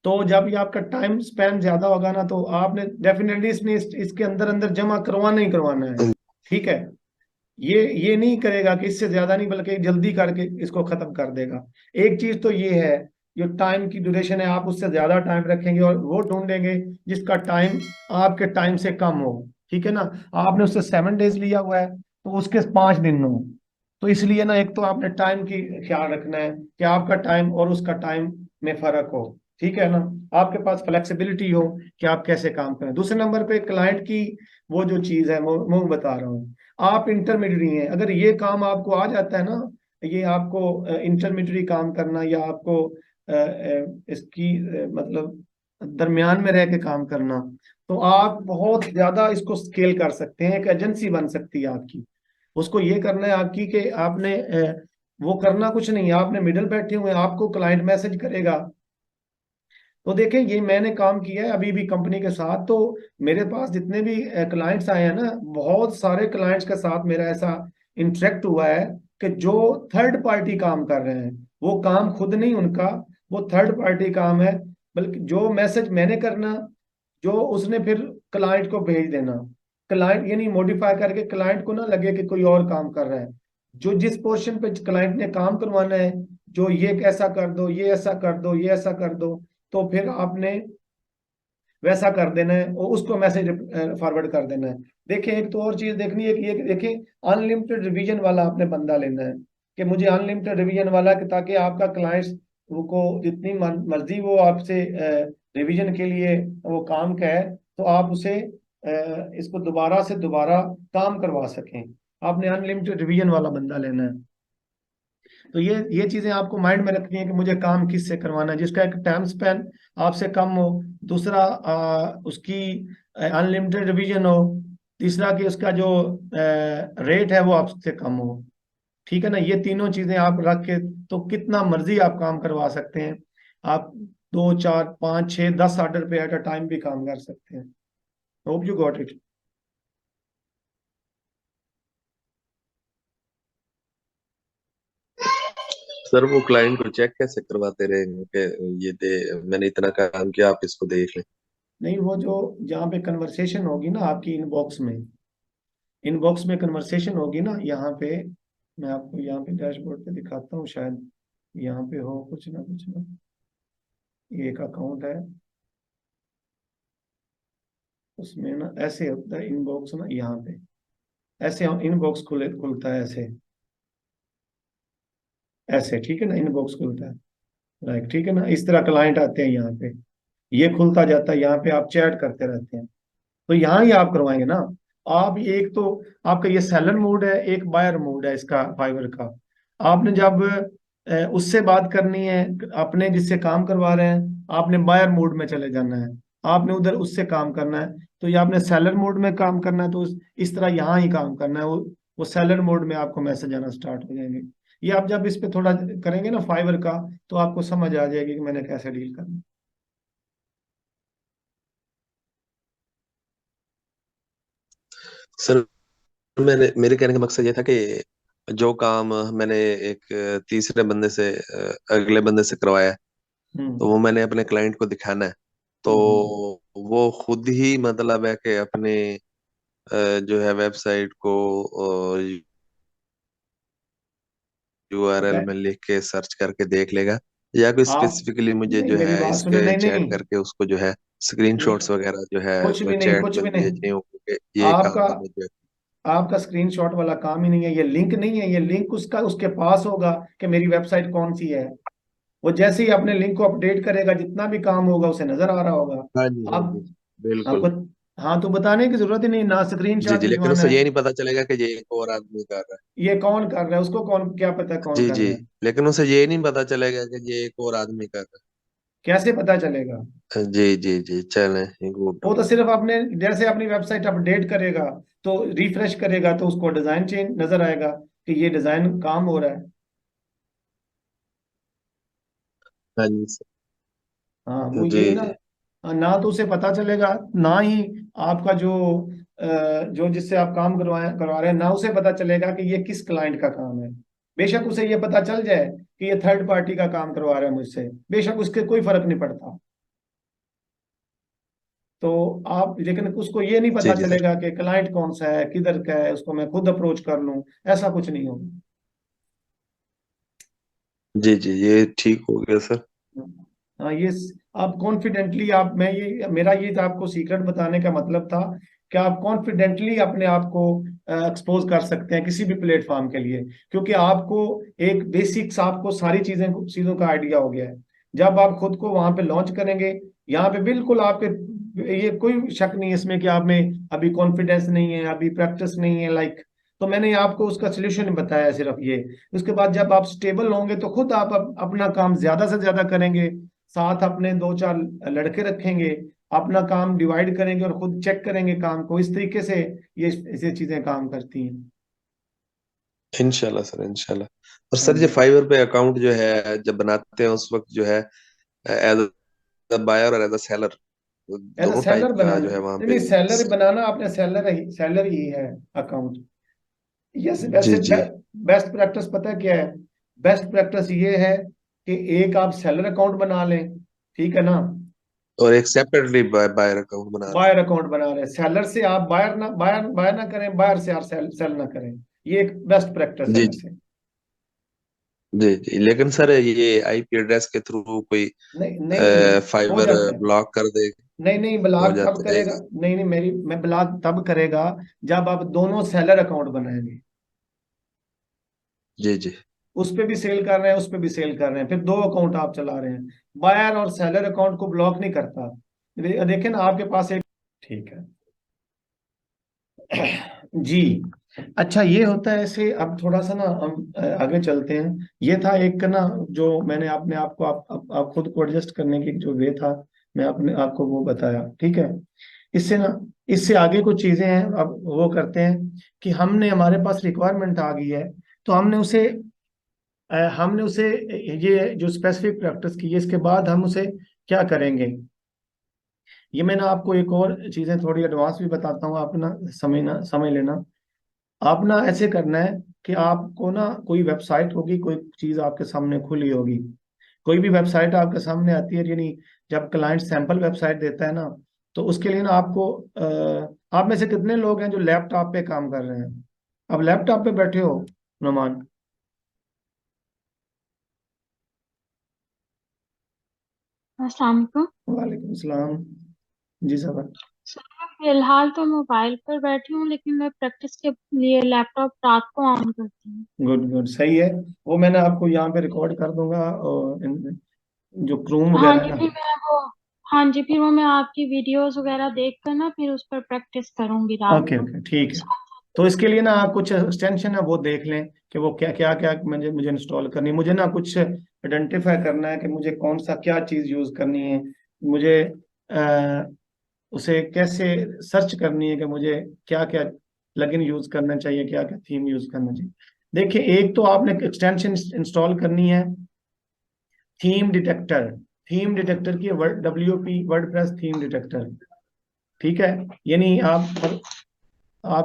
तो जब ये आपका टाइम स्पैन ज्यादा होगा ना, तो आपने डेफिनेटली इसके अंदर अंदर जमा करवाना ही करवाना है, ठीक है। ये नहीं करेगा कि इससे ज्यादा नहीं, बल्कि जल्दी करके इसको खत्म कर देगा। एक चीज तो ये है, जो टाइम की ड्यूरेशन है आप उससे ज्यादा टाइम रखेंगे, और वो ढूंढेंगे जिसका टाइम आपके टाइम से कम हो, ठीक है ना। आपने उससे 7 डेज लिया हुआ है, तो उसके 5 दिन हो, तो इसलिए ना एक तो आपने टाइम की ख्याल रखना है कि आपका टाइम और उसका टाइम में फर्क हो, ठीक है ना। आपके पास फ्लेक्सिबिलिटी हो कि आप कैसे काम करें। दूसरे नंबर पे क्लाइंट की वो जो चीज है वो मैं बता रहा हूँ, आप इंटरमीडियरी हैं, अगर ये काम आपको आ जाता है ना, ये आपको इंटरमीडियरी काम करना, या आपको इसकी मतलब दरमियान में रह के काम करना, तो आप बहुत ज्यादा इसको स्केल कर सकते हैं, एक एजेंसी बन सकती है आपकी। उसको ये करना है आपकी कि आपने वो करना कुछ नहीं है, आपने मिडल बैठे हुए हैं, आपको क्लाइंट मैसेज करेगा। तो देखें ये मैंने काम किया है अभी भी कंपनी के साथ, तो मेरे पास जितने भी क्लाइंट्स आए हैं ना, बहुत सारे क्लाइंट्स के साथ मेरा ऐसा इंटरेक्ट हुआ है कि जो थर्ड पार्टी काम कर रहे हैं, वो काम खुद नहीं उनका, वो थर्ड पार्टी काम है, बल्कि जो मैसेज मैंने करना, जो उसने फिर क्लाइंट को भेज देना। क्लाइंट यानी मॉडिफाई करके क्लाइंट को ना लगे कि कोई और काम कर रहा है, जो जिस पोर्शन पे क्लाइंट ने काम करवाना है, जो ये ऐसा कर दो, ये ऐसा कर दो, ये ऐसा कर दो, तो फिर आपने वैसा कर देना है और उसको मैसेज फॉरवर्ड कर देना है। देखिए एक तो और चीज देखनी है कि ये देखिए, अनलिमिटेड रिवीजन वाला आपने बंदा लेना है, कि मुझे अनलिमिटेड रिवीजन वाला, कि ताकि आपका क्लाइंट्स को जितनी मर्जी वो आपसे रिवीजन के लिए वो काम का है, तो आप उसे इसको दोबारा से दोबारा काम करवा सकें। आपने अनलिमिटेड रिवीजन वाला बंदा लेना है। तो ये चीजें आपको माइंड में रखनी है कि मुझे काम किससे करवाना है, जिसका एक टाइम स्पेन आपसे कम हो। दूसरा, उसकी अनलिमिटेड रिवीजन हो। तीसरा कि उसका जो रेट है वो आपसे कम हो। ठीक है ना, ये तीनों चीजें आप रख के तो कितना मर्जी आप काम करवा सकते हैं। आप 2 4 5 6 10 ऑर्डर पे एट अ टाइम भी काम कर सकते हैं। Hope you got it. Sir वो क्लाइंट को चेक कैसे करवाते रहेंगे कि ये दे मैंने इतना काम किया, आप इसको देख लें? नहीं, वो जो जहाँ पे कन्वर्सेशन होगी ना आपकी इनबॉक्स में, इनबॉक्स में कन्वर्सेशन होगी ना यहाँ पे, मैं आपको यहाँ पे डैशबोर्ड पे दिखाता हूँ, शायद यहाँ पे हो कुछ ना। ये एक अकाउंट है, उसमें ना ऐसे होता है इनबॉक्स ना, यहाँ पे ऐसे इनबॉक्स खुलता है ऐसे, ऐसे ठीक है ना, इनबॉक्स खुलता है। लाइक ठीक है ना, इस तरह क्लाइंट आते हैं यहाँ पे, ये खुलता जाता है, यहाँ पे आप चैट करते रहते हैं। तो यहाँ ही आप करवाएंगे ना। आप एक तो आपका ये सेलर मोड है, एक बायर मोड है इसका फाइवर का। आपने जब उससे बात करनी है, अपने जिससे काम करवा रहे हैं, आपने बायर मोड में चले जाना है। आपने उधर उससे काम करना है, तो ये आपने सेलर मोड में काम करना है, तो इस तरह यहाँ ही काम करना है। वो सेलर मोड में आपको मैसेज आना स्टार्ट हो जाएंगे। ये आप जब इस पे थोड़ा करेंगे ना फाइवर का, तो आपको समझ आ जाएगी कि मैंने कैसे डील करना है। सर मैंने मेरे कहने का मकसद ये था कि जो काम मैंने एक तीसरे बंदे से अगले बंदे से करवाया है, तो हम्म वो मैंने अपने क्लाइंट को दिखाना है। तो हम्म हम्म। वो खुद ही मतलब है कि अपने जो है वेबसाइट को यूआरएल बै- में लिख के सर्च करके देख लेगा, या कोई आप स्पेसिफिकली मुझे नहीं, जो मेरी है बात इस सुनो, पे नहीं नहीं चैट नहीं करके उसको जो है नहीं, स्क्रीनशॉट्स वगैरह जो कुछ भी है नहीं, चैट कुछ में भी नहीं। भेजने होंगे कि ये आपका काम मुझे। आपका स्क्रीनशॉट वाला काम ही नहीं है, ये लिंक नहीं है, ये लिंक उसका उसके पास होगा कि मेरी वेबसाइट कौन सी है। वो जैसे ही अपने लिंक को अपडेट करेगा, जितना भी काम होगा उसे नजर आ रहा होगा। हाँ जी, हाँ आप जी, बिल्कुल। आपको, हाँ, तो बताने की जरूरत ही नहीं, ना जी स्क्रीनशॉट जी, लेकिन भिजवाना उससे है। ये नहीं पता चलेगा कि ये एक और आदमी कर रहा ये कौन कर रहा है, उसको कौन क्या पता है है। कौन जी कर जी, रहा है। लेकिन उसे ये नहीं पता चलेगा कि ये एक और आदमी कर रहा कैसे पता चलेगा? है। जी जी जी, चलें गुड। वो तो सिर्फ अपने जैसे अपनी वेबसाइट अपडेट करेगा, तो रिफ्रेश करेगा, तो उसको डिजाइन चेंज नजर आएगा कि ये डिजाइन काम हो रहा है। हाँ जी सर। हाँ, वो जी यही ना। जी ना तो उसे पता चलेगा, ना ही आपका जो जिससे आप काम करवा रहे हैं, ना उसे पता चलेगा कि ये किस क्लाइंट का काम है। बेशक उसे ये पता चल जाए कि ये थर्ड पार्टी का काम करवा रहा है मुझसे, बेशक उसके कोई फर्क नहीं पड़ता। तो आप, लेकिन उसको ये नहीं जी पता जी सर। चलेगा कि क्लाइंट कौन सा है, किधर का है, उसको मैं खुद अप्रोच कर लूं, ऐसा कुछ नहीं होगा। जी जी, ये ठीक हो गया सर। हाँ, आप कॉन्फिडेंटली, आप मैं ये मेरा ये था आपको सीक्रेट बताने का मतलब था कि आप कॉन्फिडेंटली अपने आप को एक्सपोज कर सकते हैं किसी भी प्लेटफॉर्म के लिए, क्योंकि आपको एक बेसिक्स, आपको सारी चीजों का आइडिया हो गया है। जब आप खुद को वहां पे लॉन्च करेंगे, यहाँ पे बिल्कुल आपके, ये कोई शक नहीं है इसमें कि आप में अभी कॉन्फिडेंस नहीं है, अभी प्रैक्टिस नहीं है, लाइक। तो मैंने आपको उसका सोल्यूशन बताया सिर्फ ये। उसके बाद जब आप स्टेबल होंगे, तो खुद आप अपना काम ज्यादा से ज्यादा करेंगे। साथ अपने 2 4 लड़के रखेंगे, अपना काम डिवाइड करेंगे और खुद चेक करेंगे काम को। इस तरीके से ये ऐसी चीजें काम करती हैं। इंशाल्लाह सर, इंशाल्लाह। और हाँ सर, ये जी। फाइवर पे अकाउंट जो है जब बनाते हैं उस वक्त जो है एज अ बायर और एज अ सेलर, एज दोनों सेलर टाइप का बनाना, जो है वहां नहीं नहीं, पे। सैलरी बनाना आपने, सैलरी ही है अकाउंट। यस, जी वैसे जी। बेस्ट प्रैक्टिस पता है क्या है? बेस्ट प्रैक्टिस ये है कि एक आप सेलर अकाउंट बना लें, ठीक है ना। और एक सेपरेटली बायर अकाउंट बना लें। बायर अकाउंट बना रहे हैं, सेलर से आप बायर ना करें, बायर से आप सेल ना करें। ये एक बेस्ट प्रैक्टिस है जी जी वैसे। जी जी, लेकिन सर ये आईपी एड्रेस के थ्रू कोई नहीं नहीं नहीं, हो फाइवर जाता है। ब्लॉक कर दे? नहीं नहीं, हो ब्लॉक तब जाता है। करेगा, नहीं नहीं, मैं ब्लॉक तब करेगा जब आप दोनों सेलर अकाउंट बनाएंगे। जी जी उस पे भी सेल कर रहे हैं, उस पे भी सेल कर रहे हैं, फिर दो अकाउंट आप चला रहे हैं। बायर और सेलर अकाउंट को ब्लॉक नहीं करता। देखें ना आपके पास एक, ठीक है। जी। अच्छा, ये होता है ऐसे। अब थोड़ा सा ना हम आगे चलते हैं। ये था एक ना, जो मैंने अपने आप को आप खुद को एडजस्ट करने की जो वे था, मैं अपने आपको वो बताया, ठीक है। इससे ना, इससे आगे कुछ चीजें हैं, अब वो करते हैं कि हमने, हमारे पास रिक्वायरमेंट आ गई है, तो हमने उसे ये जो स्पेसिफिक प्रैक्टिस की है, इसके बाद हम उसे क्या करेंगे। ये मैं ना आपको एक और चीजें थोड़ी एडवांस भी बताता हूँ, आप ना समझ लेना। आप ना ऐसे करना है कि आपको ना कोई वेबसाइट होगी, कोई चीज आपके सामने खुली होगी, कोई भी वेबसाइट आपके सामने आती है, यानी जब क्लाइंट सैंपल वेबसाइट देता है ना, तो उसके लिए ना आपको आप में से कितने लोग हैं जो लैपटॉप पे काम कर रहे हैं? अब लैपटॉप पे बैठे हो नुमान? अस्सलाम वालेकुम। वालेकुम सलाम। जी सर। सर, मैं फिलहाल तो मोबाइल पर बैठी हूँ, लेकिन मैं प्रैक्टिस के लिए लैपटॉप रात को ऑन करती हूँ। गुड गुड, सही है। वो मैंने आपको यहाँ पे रिकॉर्ड कर दूंगा, और जो क्रूम हाँ वगैरह है जी, ना। फिर मैं वो हाँ जी, फिर वो मैं आपकी वीडियोस वगैरह देख कर ना फिर उस पर प्रैक्टिस करूंगी रात ओके को। ओके, ठीक है। तो इसके लिए ना आप कुछ एक्सटेंशन है वो देख लें कि वो क्या क्या क्या मुझे मुझे इंस्टॉल करनी है। मुझे ना कुछ आइडेंटिफाई करना है कि मुझे कौन सा क्या चीज़ यूज़ करनी है। मुझे उसे कैसे सर्च करनी है कि मुझे क्या क्या प्लगइन यूज़ करना चाहिए, क्या क्या थीम यूज़ करना चाहिए। देखिए, एक तो आपने एक्सटेंशन इंस्टॉल करनी है, थीम डिटेक्टर। थीम डिटेक्टर की word WP WordPress theme detector, ठीक है। यानी आप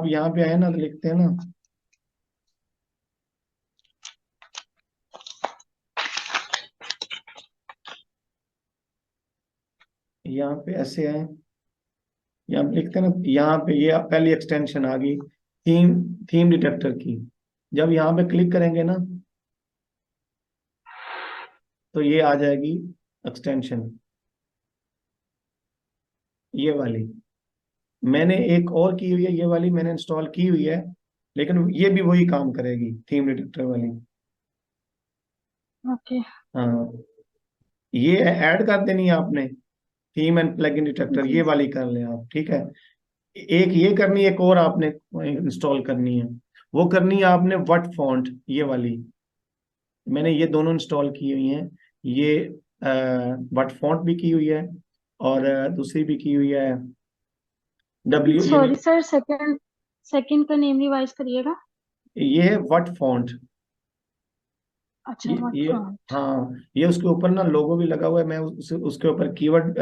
यहाँ पे आए ना, तो लिखते हैं ना, यहाँ पे ऐसे है, यहाँ पे लिखते हैं ना, यहाँ पे ये पहली एक्सटेंशन आ गई, थीम थीम डिटेक्टर की। जब यहाँ पे क्लिक करेंगे ना, तो ये आ जाएगी एक्सटेंशन, ये वाली। मैंने एक और की हुई है, ये वाली मैंने इंस्टॉल की हुई है, लेकिन ये भी वही काम करेगी, थीम डिटेक्टर वाली। ओके। हाँ, ये ऐड कर देनी है आपने, थीम एंड प्लगइन डिटेक्टर, ये जी। वाली कर लें आप, ठीक है। एक ये करनी है, एक और आपने इंस्टॉल करनी है, वो करनी है आपने वट फॉन्ट, ये वाली। मैंने ये दोनों इंस्टॉल की हुई हैं। ये वट फॉन्ट भी की हुई है, और दूसरी भी की हुई है, यानी सॉरी सर, सेकंड सेकंड का नेम रिवाइज करिएगा। ये है वट फॉन्ट। अच्छा, व्हाट ये फॉन्ट। हाँ, ये उसके ऊपर ना लोगो भी लगा हुआ है। मैं उसके ऊपर कीवर्ड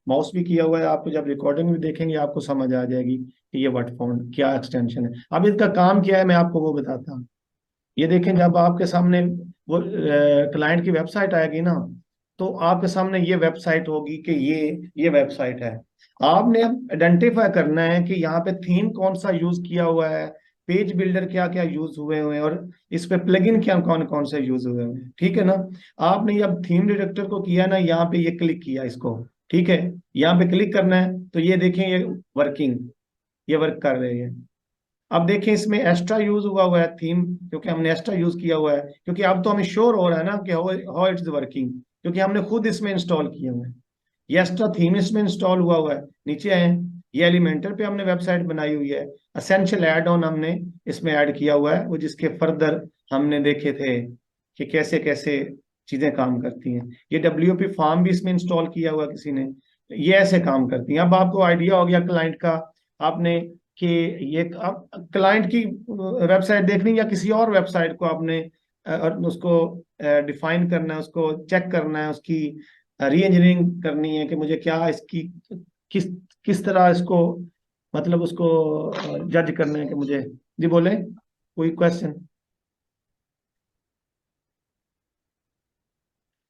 माउस भी किया हुआ है। आपको जब रिकॉर्डिंग भी देखेंगे आपको समझ आ जाएगी कि ये वट फॉन्ट क्या एक्सटेंशन है। अब इसका काम क्या है मैं आपको वो बताता हूँ। ये देखें, जब आपके सामने वो क्लाइंट की वेबसाइट आएगी ना, तो आपके सामने ये वेबसाइट होगी कि ये वेबसाइट है। आपने अब आइडेंटिफाई करना है कि यहाँ पे थीम कौन सा यूज किया हुआ है, पेज बिल्डर क्या क्या यूज हुए हुए हैं, और इस पे प्लगइन क्या कौन कौन से यूज हुए हुए हैं, ठीक है ना। आपने अब थीम डिटेक्टर को किया ना, यहाँ पे ये क्लिक किया इसको, ठीक है। यहाँ पे क्लिक करना है, तो ये देखें, ये वर्किंग, ये वर्क कर रही है। अब देखें, इसमें एक्स्ट्रा यूज हुआ है थीम, क्योंकि हमने एक्स्ट्रा यूज किया हुआ है, क्योंकि अब तो हमें श्योर हो रहा है ना कि हाउ इट्स वर्किंग, क्योंकि हमने खुद इसमें इंस्टॉल किए हुए हैं। ये एक्स्ट्रा थीम इसमें इंस्टॉल हुआ है। नीचे आए, ये एलिमेंटर पे हमने वेबसाइट बनाई हुई है। असेंशियल एड ऑन हमने इसमें ऐड किया हुआ है, वो जिसके फर्दर हमने देखे थे कि कैसे कैसे चीजें काम करती हैं। ये WP फॉर्म भी इसमें इंस्टॉल किया हुआ किसी ने। ये ऐसे काम करती हैं। अब आपको आइडिया हो गया क्लाइंट का, आपने कि ये क्लाइंट की वेबसाइट देखनी या किसी और वेबसाइट को आपने और उसको डिफाइन करना है, उसको चेक करना है, उसकी री इंजीनियरिंग करनी है कि मुझे क्या इसकी किस किस तरह इसको, मतलब उसको जज करना है कि मुझे। जी बोले, कोई क्वेश्चन?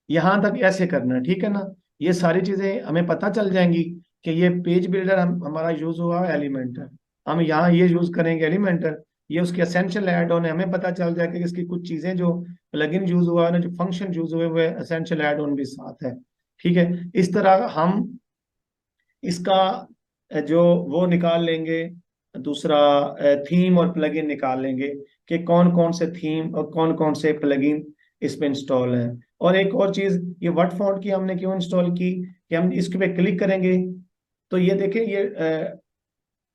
यहां तक ऐसे करना है, ठीक है ना। ये सारी चीजें हमें पता चल जाएंगी कि ये पेज बिल्डर हमारा यूज हुआ है एलिमेंटर, हम यहाँ ये यूज करेंगे एलिमेंटर। ये उसके एसेंशियल ऐड ऑन है, हमें पता चल जाएगा कि इसकी कुछ चीजें जो प्लगइन यूज हुआ है ना, जो फंक्शन यूज हुए हुए एसेंशियल ऐड ऑन भी साथ है, ठीक है। इस तरह हम इसका जो वो निकाल लेंगे, दूसरा थीम और प्लगइन निकाल लेंगे कि कौन कौन से थीम और कौन कौन से प्लगइन इसमें इंस्टॉल हैं। और एक और चीज, ये वर्ड फॉन्ट की हमने क्यों इंस्टॉल की, कि हम इसके पे क्लिक करेंगे तो ये देखें,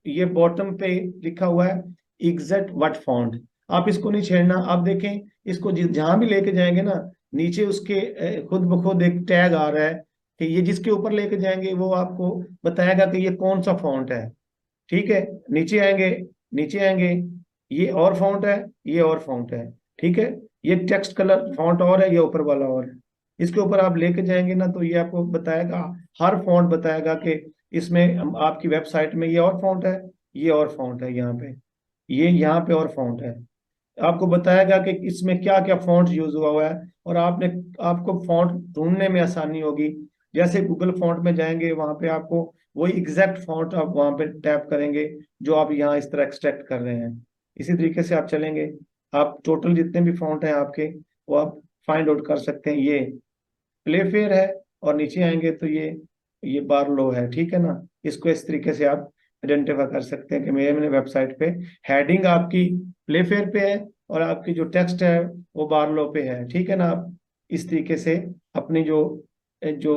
ये बॉटम पे लिखा हुआ है एग्जैक्ट वर्ड फॉन्ट। आप इसको नहीं छेड़ना। आप देखें, इसको जहां भी लेके जाएंगे ना, नीचे उसके खुद ब खुद एक टैग आ रहा है कि ये जिसके ऊपर लेके जाएंगे वो आपको बताएगा कि ये कौन सा फॉन्ट है। ठीक है, नीचे आएंगे, नीचे आएंगे, ये और फॉन्ट है, ये और फॉन्ट है। ठीक है, ये टेक्स्ट कलर फॉन्ट और है, ये ऊपर वाला और है। इसके ऊपर आप लेके जाएंगे ना तो ये आपको बताएगा, हर फॉन्ट बताएगा कि इसमें आपकी वेबसाइट में ये और फॉन्ट है, ये और फॉन्ट है, यहाँ पे ये यहाँ पे और फॉन्ट है। आपको बताएगा कि इसमें क्या क्या फॉन्ट यूज हुआ है, और आपको फॉन्ट ढूंढने में आसानी होगी। जैसे गूगल फॉन्ट में जाएंगे, वहां पे आपको वही एग्जैक्ट फॉन्ट आप वहां पे टैप करेंगे जो आप यहाँ इस तरह एक्सट्रैक्ट कर रहे हैं। इसी तरीके से आप चलेंगे, आप टोटल जितने भी फॉन्ट हैं आपके, वो आप फाइंड आउट कर सकते हैं। ये प्ले फेयर है, और नीचे आएंगे तो ये बारलो है। ठीक है ना, इसको इस तरीके से आप आइडेंटिफाई कर सकते हैं कि मेरे वेबसाइट पे हेडिंग आपकी प्ले फेयर पे है, और आपकी जो टेक्स्ट है वो बारलो पे है। ठीक है ना, आप इस तरीके से अपनी जो जो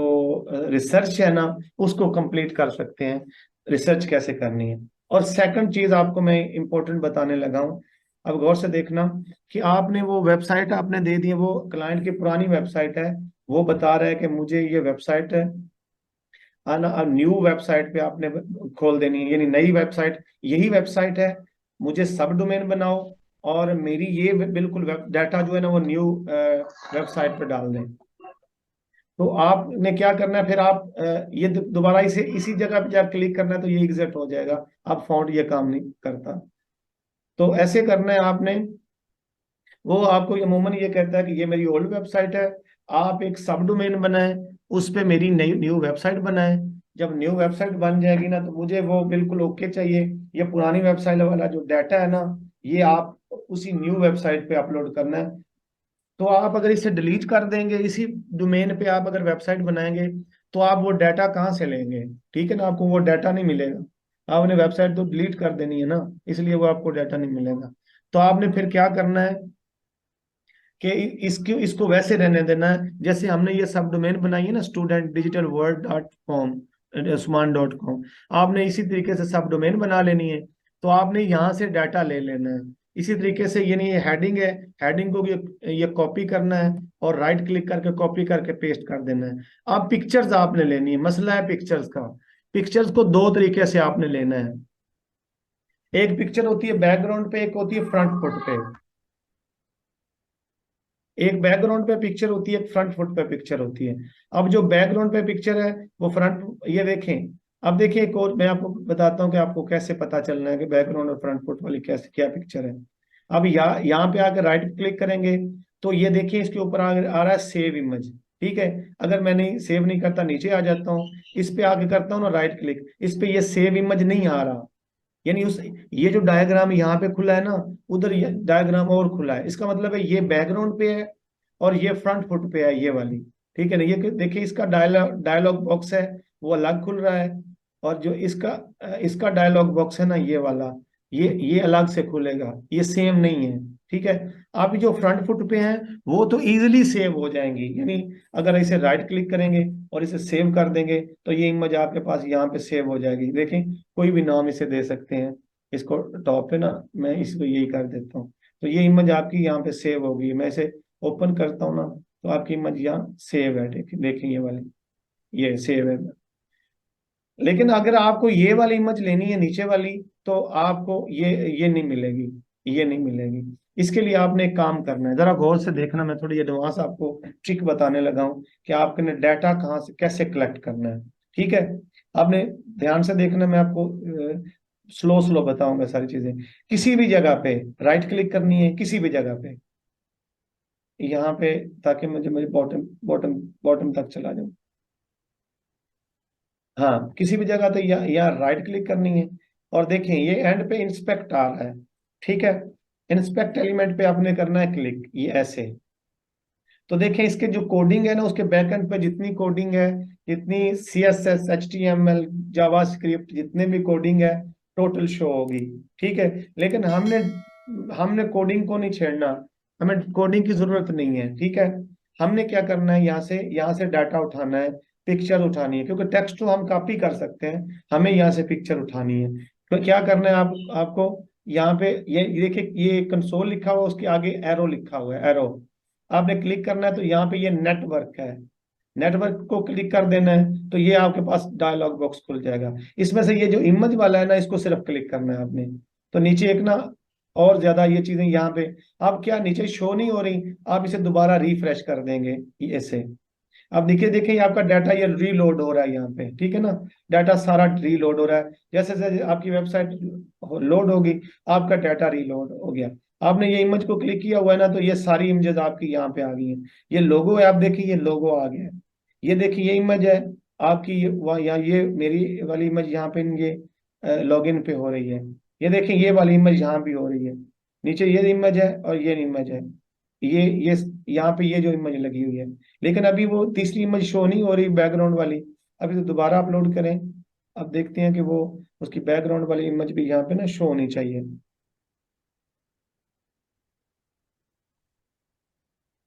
रिसर्च है ना उसको कंप्लीट कर सकते हैं, रिसर्च कैसे करनी है। और सेकंड चीज आपको मैं इंपॉर्टेंट बताने लगा हूँ, अब गौर से देखना, कि आपने वो वेबसाइट आपने दे दी है, वो क्लाइंट की पुरानी वेबसाइट है, वो बता रहा है कि मुझे ये वेबसाइट है आना, अब न्यू वेबसाइट पे आपने खोल देनी है, यानी नई वेबसाइट, यही वेबसाइट है, मुझे सब डोमेन बनाओ, और मेरी ये बिल्कुल डाटा जो है ना वो न्यू वेबसाइट पे डाल दें। तो आपने क्या करना है फिर, आप ये दोबारा इसे इसी जगह पे जब क्लिक करना है तो ये एग्जिट हो जाएगा। अब फॉन्ट ये काम नहीं करता, तो ऐसे करना है आपने। वो आपको अमूमन ये कहता है कि ये मेरी ओल्ड वेबसाइट है, आप एक सब डोमेन बनाएं, उस पे मेरी नई न्यू वेबसाइट बनाएं। जब न्यू वेबसाइट बन जाएगी ना तो मुझे वो बिल्कुल ओके चाहिए, ये पुरानी वेबसाइट वाला जो डाटा है ना ये आप उसी न्यू वेबसाइट पे अपलोड करना है। तो आप अगर इसे डिलीट कर देंगे, इसी डोमेन पे आप अगर वेबसाइट बनाएंगे तो आप वो डाटा कहाँ से लेंगे? ठीक है ना, आपको वो डाटा नहीं मिलेगा। आपने वेबसाइट तो डिलीट कर देनी है ना, इसलिए वो आपको डाटा नहीं मिलेगा। तो आपने फिर क्या करना है कि इसको वैसे रहने देना है जैसे हमने ये सब डोमेन बनाई है ना, studentdigitalworld.com, usman.com। आपने इसी तरीके से सब डोमेन बना लेनी है, तो आपने यहाँ से डाटा ले लेना है। इसी तरीके से यानी ये हेडिंग है, हेडिंग को ये कॉपी करना है, और राइट क्लिक करके कॉपी करके पेस्ट कर देना है। अब पिक्चर्स आपने लेनी है, मसला है पिक्चर्स का। पिक्चर्स को दो तरीके से आपने लेना है, एक पिक्चर होती है बैकग्राउंड पे, एक होती है फ्रंट फुट पे। एक बैकग्राउंड पे पिक्चर होती है, एक फ्रंट फुट पे पिक्चर होती है। अब जो बैकग्राउंड पे पिक्चर है वो फ्रंट, ये देखें। अब देखिए एक और मैं आपको बताता हूँ कि आपको कैसे पता चलना है कि बैकग्राउंड और फ्रंट फुट वाली कैसे क्या पिक्चर है। अब यहाँ पे आकर राइट क्लिक करेंगे तो ये देखिए इसके ऊपर आ रहा है सेव इमेज। ठीक है, अगर मैंने सेव नहीं करता, नीचे आ जाता हूँ, इस पे आके करता हूँ ना राइट क्लिक, इस पे ये सेव इमेज नहीं आ रहा, यानी उस ये जो डायग्राम यहाँ पे खुला है ना, उधर ये डायग्राम और खुला है। इसका मतलब है ये बैकग्राउंड पे है और ये फ्रंट फुट पे है, ये वाली। ठीक है ना, ये देखिए इसका डायलॉग बॉक्स है वो अलग खुल रहा है, और जो इसका इसका डायलॉग बॉक्स है ना ये वाला, ये अलग से खुलेगा, ये सेम नहीं है। ठीक है, आप जो फ्रंट फुट पे हैं वो तो इजीली सेव हो जाएंगी, यानी अगर इसे राइट क्लिक करेंगे और इसे सेव कर देंगे तो ये इमेज आपके पास यहाँ पे सेव हो जाएगी। देखें, कोई भी नाम इसे दे सकते हैं। इसको टॉप पे ना मैं इसको यही कर देता हूँ, तो ये इमेज आपकी यहाँ पे सेव होगी। मैं इसे ओपन करता हूँ ना तो आपकी इमेज यहाँ सेव है। देखिए ये वाली, ये सेव है। लेकिन अगर आपको ये वाली इमेज लेनी है नीचे वाली, तो आपको ये नहीं मिलेगी, ये नहीं मिलेगी। इसके लिए आपने एक काम करना है, जरा गौर से देखना, मैं थोड़ी एडवांस आपको ट्रिक बताने लगा हूँ कि आपने डाटा कहाँ से कैसे कलेक्ट करना है। ठीक है, आपने ध्यान से देखना, मैं आपको स्लो स्लो बताऊंगा सारी चीजें। किसी भी जगह पे राइट क्लिक करनी है, किसी भी जगह पे यहाँ पे, ताकि मुझे बॉटम बॉटम बॉटम तक चला जाऊं। हाँ, किसी भी जगह तो यहाँ राइट क्लिक करनी है, और देखें ये एंड पे इंस्पेक्ट आ रहा है। ठीक है, इंस्पेक्ट एलिमेंट पे आपने करना है क्लिक, ये ऐसे। तो देखें इसके जो कोडिंग है ना, उसके बैकएंड पे जितनी कोडिंग है, जितनी CSS HTML जावास्क्रिप्ट जितने भी कोडिंग है, टोटल शो होगी। ठीक है, लेकिन हमने हमने कोडिंग को नहीं छेड़ना, हमें कोडिंग की जरूरत नहीं है, ठीक है। हमने क्या करना है, यहाँ से डाटा उठाना है, पिक्चर उठानी है, क्योंकि टेक्स्ट तो हम कॉपी कर सकते हैं, हमें यहाँ से पिक्चर उठानी है। तो क्या करना है आपको यहाँ पे ये देखिए, ये कंसोल लिखा हुआ, उसके आगे एरो लिखा हुआ है, एरो आपने क्लिक करना है। तो यहाँ पे ये नेटवर्क है, नेटवर्क को क्लिक कर देना है, तो ये आपके पास डायलॉग बॉक्स खुल जाएगा। इसमें से ये जो इमेज वाला है ना, इसको सिर्फ क्लिक करना है आपने। तो नीचे एक ना और ज्यादा ये चीजें यहाँ पे अब क्या नीचे शो नहीं हो रही, आप इसे दोबारा रिफ्रेश कर देंगे ऐसे। अब देखिए देखिए ये आपका डाटा ये रीलोड हो रहा है यहाँ पे, ठीक है ना, डाटा सारा रीलोड हो रहा है। जैसे जैसे आपकी वेबसाइट लोड होगी, आपका डाटा रीलोड हो गया। आपने ये इमेज को क्लिक किया हुआ है ना, तो ये सारी इमेजेस आपकी यहाँ पे आ गई हैं। ये लोगो है, आप देखिए ये लोगो आ गया है। ये देखिए ये इमेज है आपकी, यहाँ ये मेरी वाली इमेज यहाँ पे ये लॉगिन पे हो रही है। ये देखिए ये वाली इमेज यहाँ भी हो रही है, नीचे ये इमेज है और ये इमेज है, ये यहाँ पे ये जो इमेज लगी हुई है। लेकिन अभी वो तीसरी इमेज शो नहीं हो रही, बैकग्राउंड वाली। अभी तो दोबारा अपलोड करें, अब देखते हैं कि वो उसकी बैकग्राउंड वाली इमेज भी यहाँ पे ना शो होनी चाहिए।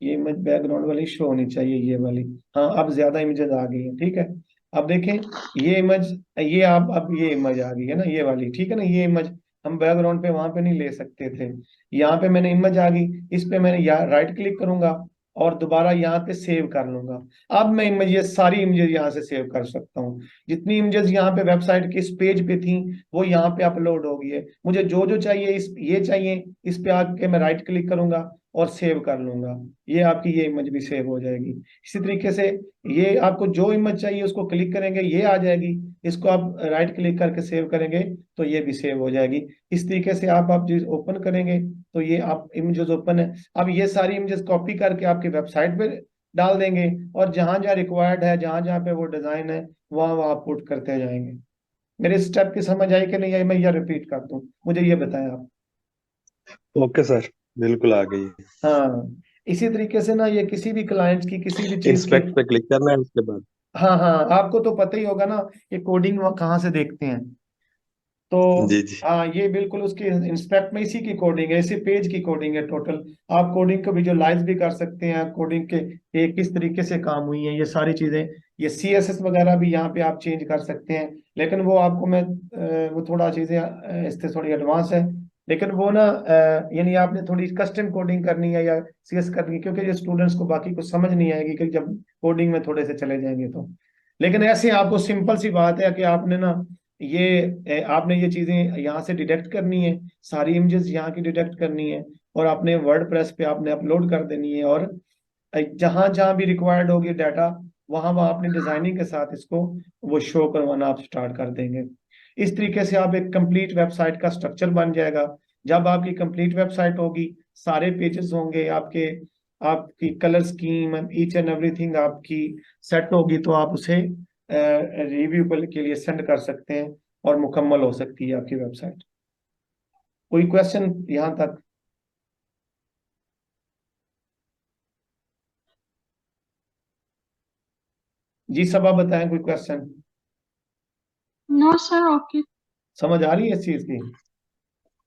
ये इमेज बैकग्राउंड वाली शो होनी चाहिए, ये वाली। हाँ अब ज्यादा इमेजेस आ गई हैं, ठीक है। अब देखें ये इमेज, ये आप अब ये इमेज आ गई है ना, ये वाली, ठीक है ना। ये इमेज हम बैकग्राउंड पे वहां पे नहीं ले सकते थे, यहाँ पे मैंने इमेज आ गई, इस पे मैंने यहाँ राइट क्लिक करूंगा और दोबारा यहाँ पे सेव कर लूंगा। अब मैं इमेज, ये सारी इमेजेस यहाँ से सेव कर सकता हूँ। जितनी इमेजेस यहाँ पे वेबसाइट के इस पेज पे थी, वो यहाँ पे अपलोड हो गई है। मुझे जो जो चाहिए, इस ये चाहिए, इस पे आके मैं राइट क्लिक करूंगा और सेव कर लूंगा, ये आपकी ये इमेज भी सेव हो जाएगी। इसी तरीके से ये आपको जो इमेज चाहिए उसको क्लिक करेंगे, ये आ जाएगी। इसको आप राइट क्लिक करके सेव करेंगे तो ये भी सेव हो जाएगी। इस तरीके से आप चीज ओपन करेंगे तो ये आप इमेजेस ओपन है। अब ये सारी इमेजेस कॉपी करके आपकी वेबसाइट पे डाल देंगे, और जहां जहां रिक्वायर्ड है, जहां जहां पे वो डिजाइन है, वहां वहां पुट करते जाएंगे। मेरे स्टेप की समझ आई कि नहीं आई, मैं ये रिपीट कर दूं, मुझे ये बताएं आप। ओके सर, बिल्कुल आ गई। हाँ, इसी तरीके से ना ये किसी भी क्लाइंट की किसी भी चीज की। इंस्पेक्ट पे क्लिक करना है उसके बाद। हाँ हाँ, आपको तो पता ही होगा ना ये कोडिंग कहाँ से देखते हैं। तो जी जी। हाँ, ये बिल्कुल उसके इंस्पेक्ट में इसी की कोडिंग है, इसी पेज की कोडिंग है टोटल। आप कोडिंग को विजुअलाइज भी कर सकते हैं, कोडिंग के ये किस तरीके से काम हुई है, ये सारी चीजें। ये CSS वगैरह भी यहाँ पे आप चेंज कर सकते हैं, लेकिन वो आपको मैं वो थोड़ा चीजें इससे थोड़ी एडवांस है। लेकिन वो ना यानी आपने थोड़ी कस्टम कोडिंग करनी है या CS करनी है, क्योंकि ये स्टूडेंट्स को बाकी कुछ समझ नहीं आएगी कि जब कोडिंग में थोड़े से चले जाएंगे तो। लेकिन ऐसे आपको सिंपल सी बात है कि आपने ना आपने ये चीजें यहाँ से डिटेक्ट करनी है, सारी इमेजेस यहाँ की डिटेक्ट करनी है, और अपने वर्डप्रेस पे आपने अपलोड कर देनी है। और जहां जहां भी रिक्वायर्ड होगी डाटा, वहां वहां अपनी डिजाइनिंग के साथ इसको वो शो करवाना आप स्टार्ट कर देंगे। इस तरीके से आप एक कंप्लीट वेबसाइट का स्ट्रक्चर बन जाएगा। जब आपकी कंप्लीट वेबसाइट होगी, सारे पेजेस होंगे आपके, आपकी colour scheme, each and everything आपकी सेट होगी, तो आप उसे रिव्यू के लिए सेंड कर सकते हैं और मुकम्मल हो सकती है आपकी वेबसाइट। कोई क्वेश्चन यहाँ तक? जी सब आप बताएं, कोई क्वेश्चन? No sir, okay. समझ आ रही है इस चीज की?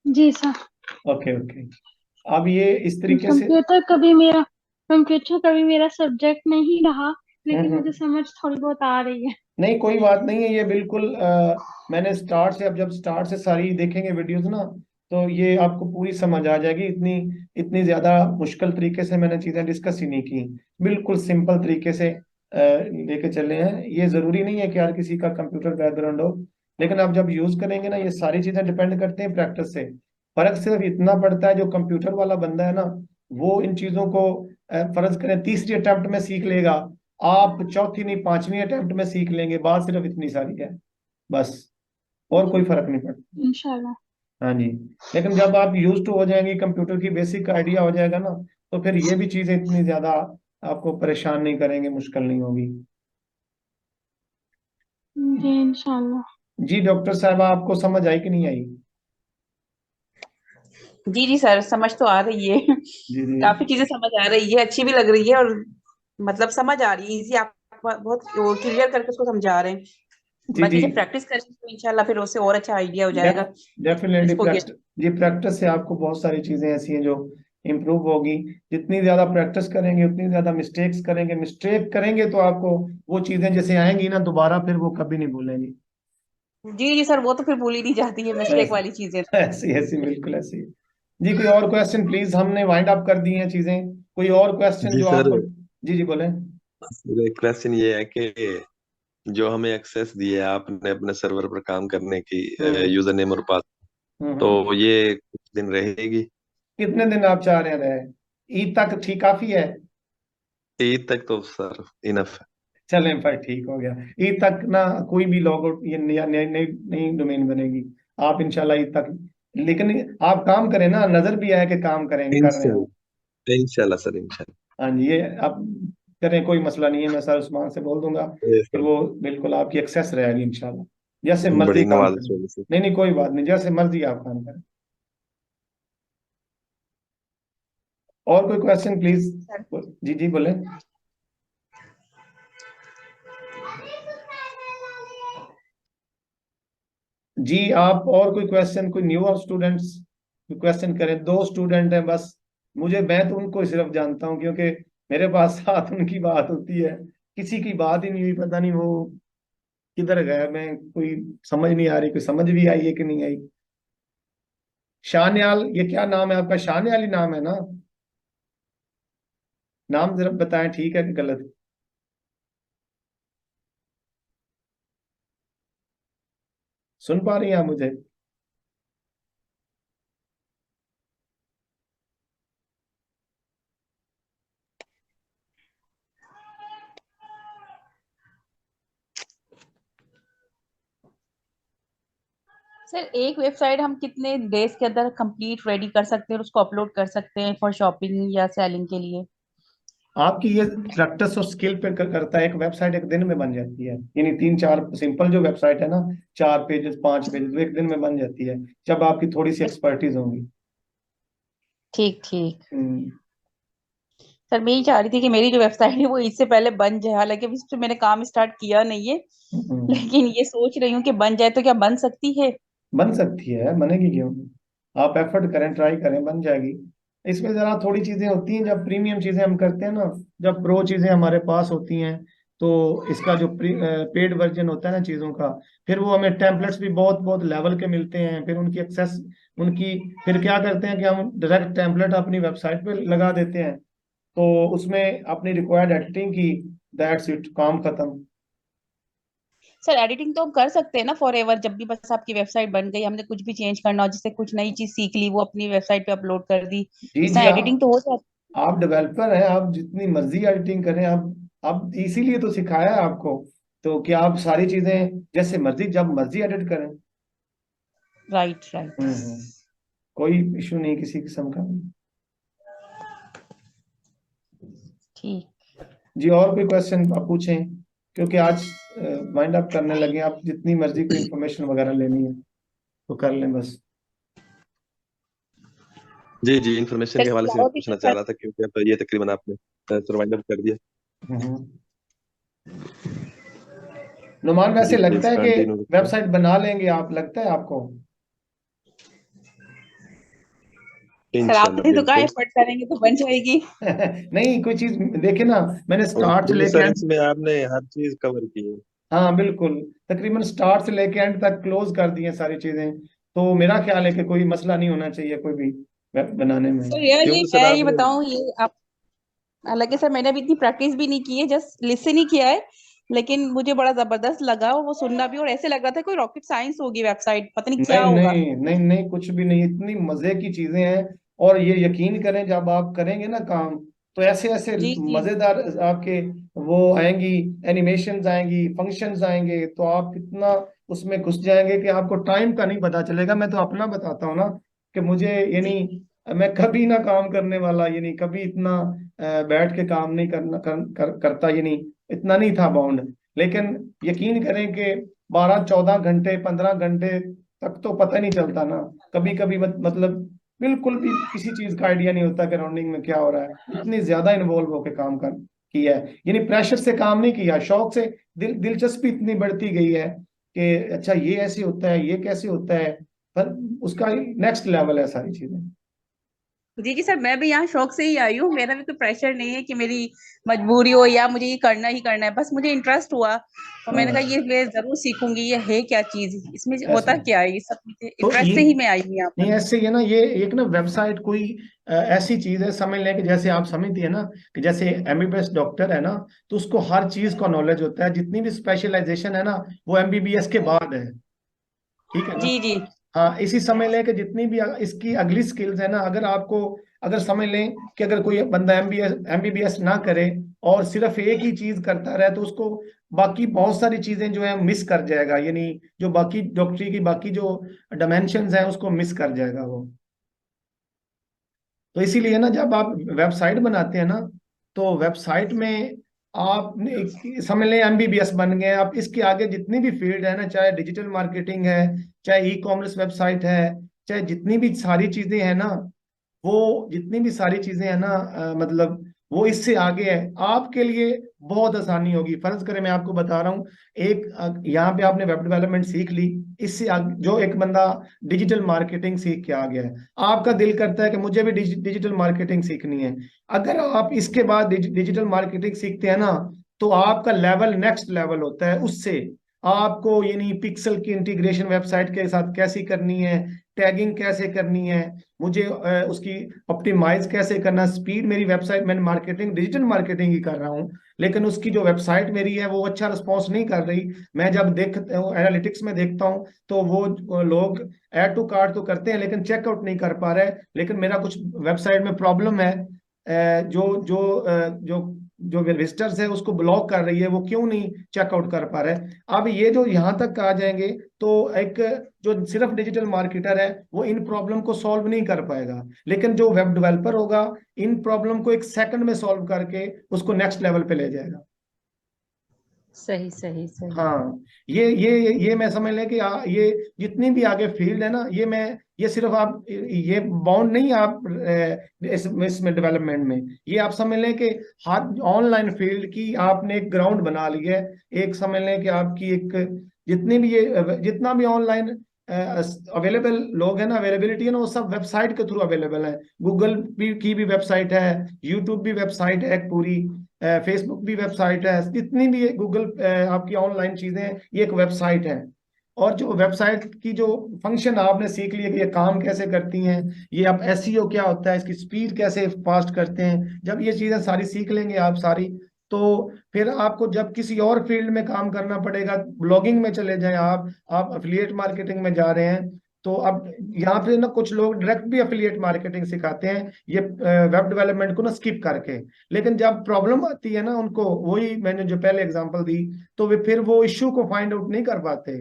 जी सर। Okay okay. अब ये इस तरीके से कंप्यूटर कभी मेरा सब्जेक्ट नहीं रहा, लेकिन मुझे हम्म। समझ थोड़ी बहुत आ रही है। नहीं कोई बात नहीं है, ये बिल्कुल मैंने स्टार्ट से, अब जब स्टार्ट से सारी देखेंगे वीडियोस ना, तो ये आपको पूरी समझ आ जाएगी। इतनी इतनी ज्यादा मुश्किल तरीके से मैंने चीजें डिस्कस ही नहीं की, बिल्कुल सिंपल तरीके से लेके चले हैं। ये जरूरी नहीं है कि हर किसी का कंप्यूटर बैकग्राउंड हो, लेकिन आप जब यूज करेंगे ना, ये सारी चीजें डिपेंड करते हैं प्रैक्टिस से। फर्क सिर्फ इतना पड़ता है, जो कंप्यूटर वाला बंदा है ना, वो इन चीजों को फर्ज करें तीसरी अटेम्प्ट में सीख लेगा, आप चौथी नहीं पांचवी अटेम्प्ट में सीख लेंगे। बात सिर्फ इतनी सारी है बस, और कोई फर्क नहीं पड़ता। इंशाल्लाह। हाँ जी। लेकिन जब आप यूज टू हो जाएंगे, कंप्यूटर की बेसिक आइडिया हो जाएगा ना, तो फिर ये भी चीजें इतनी ज्यादा आपको परेशान नहीं करेंगे, मुश्किल नहीं होगी। जी इंशाल्लाह। जी डॉक्टर साहब, आपको समझ आई कि नहीं आई? जी जी सर, समझ तो आ रही है। जी जी। काफी चीजें समझ आ रही है, अच्छी भी लग रही है, और मतलब समझ आ रही है इजी। आप बहुत क्लियर करके उसको समझा रहे हैं। जी बाकी जी जब प्रैक्टिस करेंगे तो इंशाल्लाह फिर उससे और अच्छा आइडिया हो जाएगा डेफिनेटली इसको गेट। जी प्रैक्टिस से आपको बहुत सारी चीजें ऐसी हैं जो इम्प्रूव होगी। जितनी ज्यादा प्रैक्टिस करेंगे उतनी ज्यादा मिस्टेक करेंगे तो आपको वो चीजें जैसे आएंगी ना दोबारा फिर वो कभी नहीं भूलेंगी। जी जी सर, वो तो फिर भूल ही नहीं जाती है मिस्टेक ऐसी वाली चीजें। ऐसी ऐसी बिल्कुल ऐसी। जी कोई और क्वेश्चन प्लीज, हमने वाइंड अप कर दी हैं चीजें। कोई और क्वेश्चन जी जो सर, आपको। जी जी बोले। मेरा एक क्वेश्चन ये है कि जो हमें एक्सेस दी है आपने अपने सर्वर पर काम करने की, हम्म यूजर नेम और पास, हम्म। तो ये कुछ दिन रहेगी? कितने दिन आप चाह रहे हैं? ईद तक ठीक काफी है? ईद तक तो सर इनफ है। चलें भाई ठीक हो गया। ईद तक ना कोई भी लॉग आउट ये नई नई नई नई डोमेन बनेगी। आप इंशाल्लाह ईद तक, लेकिन आप काम करें ना, नजर भी आए कि काम करें कर रहे हैं आप। इंशाल्लाह इंशाल्लाह सर, इंशाल्लाह। हाँ जी ये आप करें, कोई मसला नहीं है, मैं सर उस्मान से बोल दूंगा। ये फिर सर, वो बिल्कुल आपकी एक्सेस रहेगी इंशाल्लाह। जैसे मर्जी बड़ी काम नवाज करें। होगी सर। नहीं नहीं कोई बात नहीं, जैसे मर्जी आप काम करें। और कोई क्वेश्चन प्लीज। सर जी जी बोले। जी आप और कोई क्वेश्चन, कोई न्यू स्टूडेंट्स क्वेश्चन करें। दो स्टूडेंट हैं बस। मैं तो उनको सिर्फ जानता हूँ क्योंकि मेरे पास साथ उनकी बात होती है। किसी की बात ही नहीं हुई, पता नहीं वो किधर गया। मैं कोई समझ नहीं आ रही, कोई समझ भी आई है कि नहीं आई। शाहनियाल, ये क्या नाम है आपका? शाहनियाल ही नाम है ना? नाम जरा बताएं, ठीक है कि गलत? सुन पा रही हैं आप मुझे? सर एक वेबसाइट हम कितने डेज के अंदर कंप्लीट रेडी कर सकते हैं और उसको अपलोड कर सकते हैं फॉर शॉपिंग या सेलिंग के लिए? आपकी ये प्रैक्टिस और स्किल पे करता है। एक वेबसाइट एक दिन में बन जाती है, यानी तीन चार सिंपल जो वेबसाइट है ना, 4 पेजेस 5 पेजेस, वो एक दिन में बन जाती है जब आपकी थोड़ी सी एक्सपर्टीज होगी। ठीक ठीक। हम्म सर मैं यही चाह रही थी कि मेरी जो वेबसाइट है वो इससे पहले बन जाए, हालांकि अभी इस पे मैंने काम स्टार्ट किया नहीं है, हम्म। लेकिन ये सोच रही हूँ कि बन जाए तो क्या बन सकती है? बन सकती है, बनेगी क्यों नहीं? आप एफर्ट करें, ट्राई करें, बन जाएगी। इसमें जरा थोड़ी चीजें होती हैं जब प्रीमियम चीजें हम करते हैं ना, जब प्रो चीजें हमारे पास होती हैं, तो इसका जो पेड वर्जन होता है ना चीजों का, फिर वो हमें टेम्पलेट्स भी बहुत बहुत लेवल के मिलते हैं। फिर उनकी एक्सेस, उनकी, फिर क्या करते हैं कि हम डायरेक्ट टेम्पलेट अपनी वेबसाइट पे लगा देते हैं, तो उसमें अपनी रिक्वायर्ड एडिटिंग की, दैट्स इट, काम खत्म। सर एडिटिंग तो हम कर सकते हैं ना फॉर एवर, जब भी बस आपकी वेबसाइट बन गई, हमने कुछ भी चेंज करना हो, जिससे कुछ नई चीज सीख ली, वो अपनी वेबसाइट पे अपलोड कर दी, जी इस जी तरह एडिटिंग तो हो जाती आप डेवलपर हैं, आप जितनी मर्जी एडिटिंग करें। आप इसीलिए तो सिखाया है आपको, तो कि आप सारी चीजें जैसे मर्जी जब मर्जी एडिट करें। है। Right right. हम्म। कोई इशू नहीं किसी किस्म का। ठीक। जी और कोई क्वेश्चन आप पूछें, क्योंकि आज वाइंड अप करने लगे। आप जितनी मर्जी कोई इंफॉर्मेशन वगैरह लेनी है तो कर लें बस। जी जी, इंफॉर्मेशन सर के हवाले इसके से भी अलावा भी पूछना कुछ चाह है? रहा था, क्योंकि अब ये तकरीबन आपने सर्वाइव कर दिया। हम्म। नुमान वैसे जी लगता प्लीज है कि कंटिन्यू। वेबसाइट बना लेंगे आप, लगता है आपको? सर इंशाल्लाह आपने तो कहा बिल्कुल। एफर्ट करेंगे तो बन जाएगी। नहीं कोई चीज देखे ना, मैंने स्टार्ट से जी लेके सर, एंड। इसमें आपने हर चीज कवर की है। हाँ बिल्कुल, तकरीबन स्टार्ट से लेके एंड तक क्लोज कर दिए सारी चीजें। तो मेरा ख्याल है कि कोई मसला नहीं होना चाहिए कोई भी वेब बनाने में। सर यार ये क्योंकि सर मैं ये आपने, बताऊं, ये आप, हालांकि सर मैंने अभी इतनी प्रैक्टिस भी नहीं की है, जस्ट लिसन ही किया है, लेकिन मुझे बड़ा जबरदस्त लगा और वो सुनना भी, और ऐसे लग रहा था कोई रॉकेट साइंस होगी वेबसाइट, पता नहीं क्या नहीं होगा। नहीं नहीं नहीं कुछ भी नहीं, इतनी मजे की चीजें हैं। और ये यकीन करें, जब आप करेंगे ना काम, तो ऐसे ऐसे जी जी। मजेदार आपके वो आएंगी, एनिमेशंस आएंगी, फंक्शंस आएंगे, तो आप इतना उसमें घुस जाएंगे कि आपको टाइम का नहीं पता चलेगा। मैं तो अपना बताता हूँ ना कि मुझे, जी यानी मैं कभी ना काम करने वाला, यानी कभी इतना बैठ के काम नहीं करता, यानी इतना नहीं था बाउंड। लेकिन यकीन करें कि 12 14 घंटे 15 घंटे तक तो पता ही नहीं चलता ना। कभी कभी मतलब बिल्कुल भी किसी चीज का आइडिया नहीं होता कि राउंडिंग में क्या हो रहा है। इतनी ज्यादा इन्वॉल्व होकर काम कर किया है, यानी प्रेशर से काम नहीं किया, शौक से। दिलचस्पी इतनी बढ़ती गई है कि अच्छा ये ऐसे होता है, ये कैसे होता है, पर उसका नेक्स्ट लेवल है सारी चीजें। जी जी सर, मैं भी यहाँ शौक से ही आई हूँ, मेरा भी कोई प्रेशर नहीं है कि मेरी मजबूरी हो या मुझे ये करना ही करना है, बस मुझे इंटरेस्ट हुआ और मैंने हाँ, कहा ये मैं जरूर सीखूंगी, ये है क्या चीज, इसमें ऐसे होता क्या है, ये सब मुझे तो इंटरेस्ट ये से ही मैं आई हूँ यहाँ नहीं, पर। ऐसे ही है ना, ये एक ना वेबसाइट कोई ऐसी चीज है, समझ लें कि जैसे आप समझती है ना कि जैसे एमबीबीएस डॉक्टर है ना, तो उसको हर चीज का नॉलेज होता है, जितनी भी स्पेशलाइजेशन है ना वो एमबीबीएस के बाद है, ठीक है ना। जी जी। हाँ, इसी समझ लें कि जितनी भी इसकी अगली स्किल्स है ना, अगर आपको, अगर समझ लें कि अगर कोई बंदा एमबीबीएस ना करे और सिर्फ एक ही चीज करता रहे, तो उसको बाकी बहुत सारी चीजें जो है मिस कर जाएगा, यानी जो बाकी डॉक्टरी की बाकी जो डायमेंशंस है उसको मिस कर जाएगा वो। तो इसीलिए ना जब आप वेबसाइट बनाते हैं ना, तो वेबसाइट में आपने समझ लें एमबीबीएस बन गए, आप इसके आगे जितनी भी फील्ड है ना, चाहे डिजिटल मार्केटिंग है, चाहे ई कॉमर्स वेबसाइट है, चाहे जितनी भी सारी चीजें हैं ना, वो जितनी भी सारी चीजें हैं ना, मतलब वो इससे आगे है, आपके लिए बहुत आसानी होगी। फर्ज करें मैं आपको बता रहा हूँ, एक यहाँ पे आपने वेब डेवलपमेंट सीख ली, इससे आगे जो एक बंदा डिजिटल मार्केटिंग सीख के आ गया है, आपका दिल करता है कि मुझे भी डिजिटल मार्केटिंग सीखनी है, अगर आप इसके बाद डिजिटल मार्केटिंग सीखते हैं ना, तो आपका लेवल नेक्स्ट लेवल होता है उससे। आपको यानी पिक्सल की इंटीग्रेशन वेबसाइट के साथ कैसी करनी है, टैगिंग कैसे करनी है, मुझे उसकी ऑप्टिमाइज कैसे करना, स्पीड, मेरी वेबसाइट, मैंने मार्केटिंग डिजिटल मार्केटिंग ही कर रहा हूँ, लेकिन उसकी जो वेबसाइट मेरी है वो अच्छा रिस्पॉन्स नहीं कर रही, मैं जब देखता हूँ एनालिटिक्स में देखता हूँ, तो वो लोग ऐड टू कार्ट तो करते हैं लेकिन चेकआउट नहीं कर पा रहे, लेकिन मेरा कुछ वेबसाइट में प्रॉब्लम है, जो जो जो जो विजिटर्स है उसको ब्लॉक कर रही है, वो क्यों नहीं चेकआउट कर पा रहे। अब ये जो यहाँ तक आ जाएंगे, तो एक जो सिर्फ डिजिटल मार्केटर है वो इन प्रॉब्लम को सॉल्व नहीं कर पाएगा, लेकिन जो वेब डेवलपर होगा इन प्रॉब्लम को एक सेकंड में सॉल्व करके उसको नेक्स्ट लेवल पे ले जाएगा। सही सही सही। हाँ, ये मैं समझ लें कि ये जितनी भी आगे फील्ड है ना, ये सिर्फ आप ये बाउंड नहीं है आप इसमें डेवलपमेंट में, ये आप समझ लें कि हाथ ऑनलाइन फील्ड की आपने एक ग्राउंड बना ली है, एक समझ लें कि आपकी एक जितनी भी ये जितना भी ऑनलाइन अवेलेबल लोग हैं ना, अवेलेबिलिटी है ना, वो सब वेबसाइट के थ्रू अवेलेबल है। गूगल भी की भी वेबसाइट है, यूट्यूब भी वेबसाइट है एक पूरी, फेसबुक भी वेबसाइट है, जितनी भी गूगल आपकी ऑनलाइन चीजें हैं ये एक वेबसाइट है। और जो वेबसाइट की जो फंक्शन आपने सीख लिया कि ये काम कैसे करती हैं, ये आप एसईओ क्या होता है, इसकी स्पीड कैसे फास्ट करते हैं, जब ये चीजें सारी सीख लेंगे आप सारी, तो फिर आपको जब किसी और फील्ड में काम करना पड़ेगा, ब्लॉगिंग में चले जाएं आप एफिलिएट मार्केटिंग में जा रहे हैं, तो अब यहाँ पे ना कुछ लोग डायरेक्ट भी एफिलिएट मार्केटिंग सिखाते हैं, ये वेब डेवलपमेंट को ना स्किप करके, लेकिन जब प्रॉब्लम आती है ना उनको, वही मैंने जो पहले एग्जांपल दी, तो वे फिर वो इश्यू को फाइंड आउट नहीं कर पाते,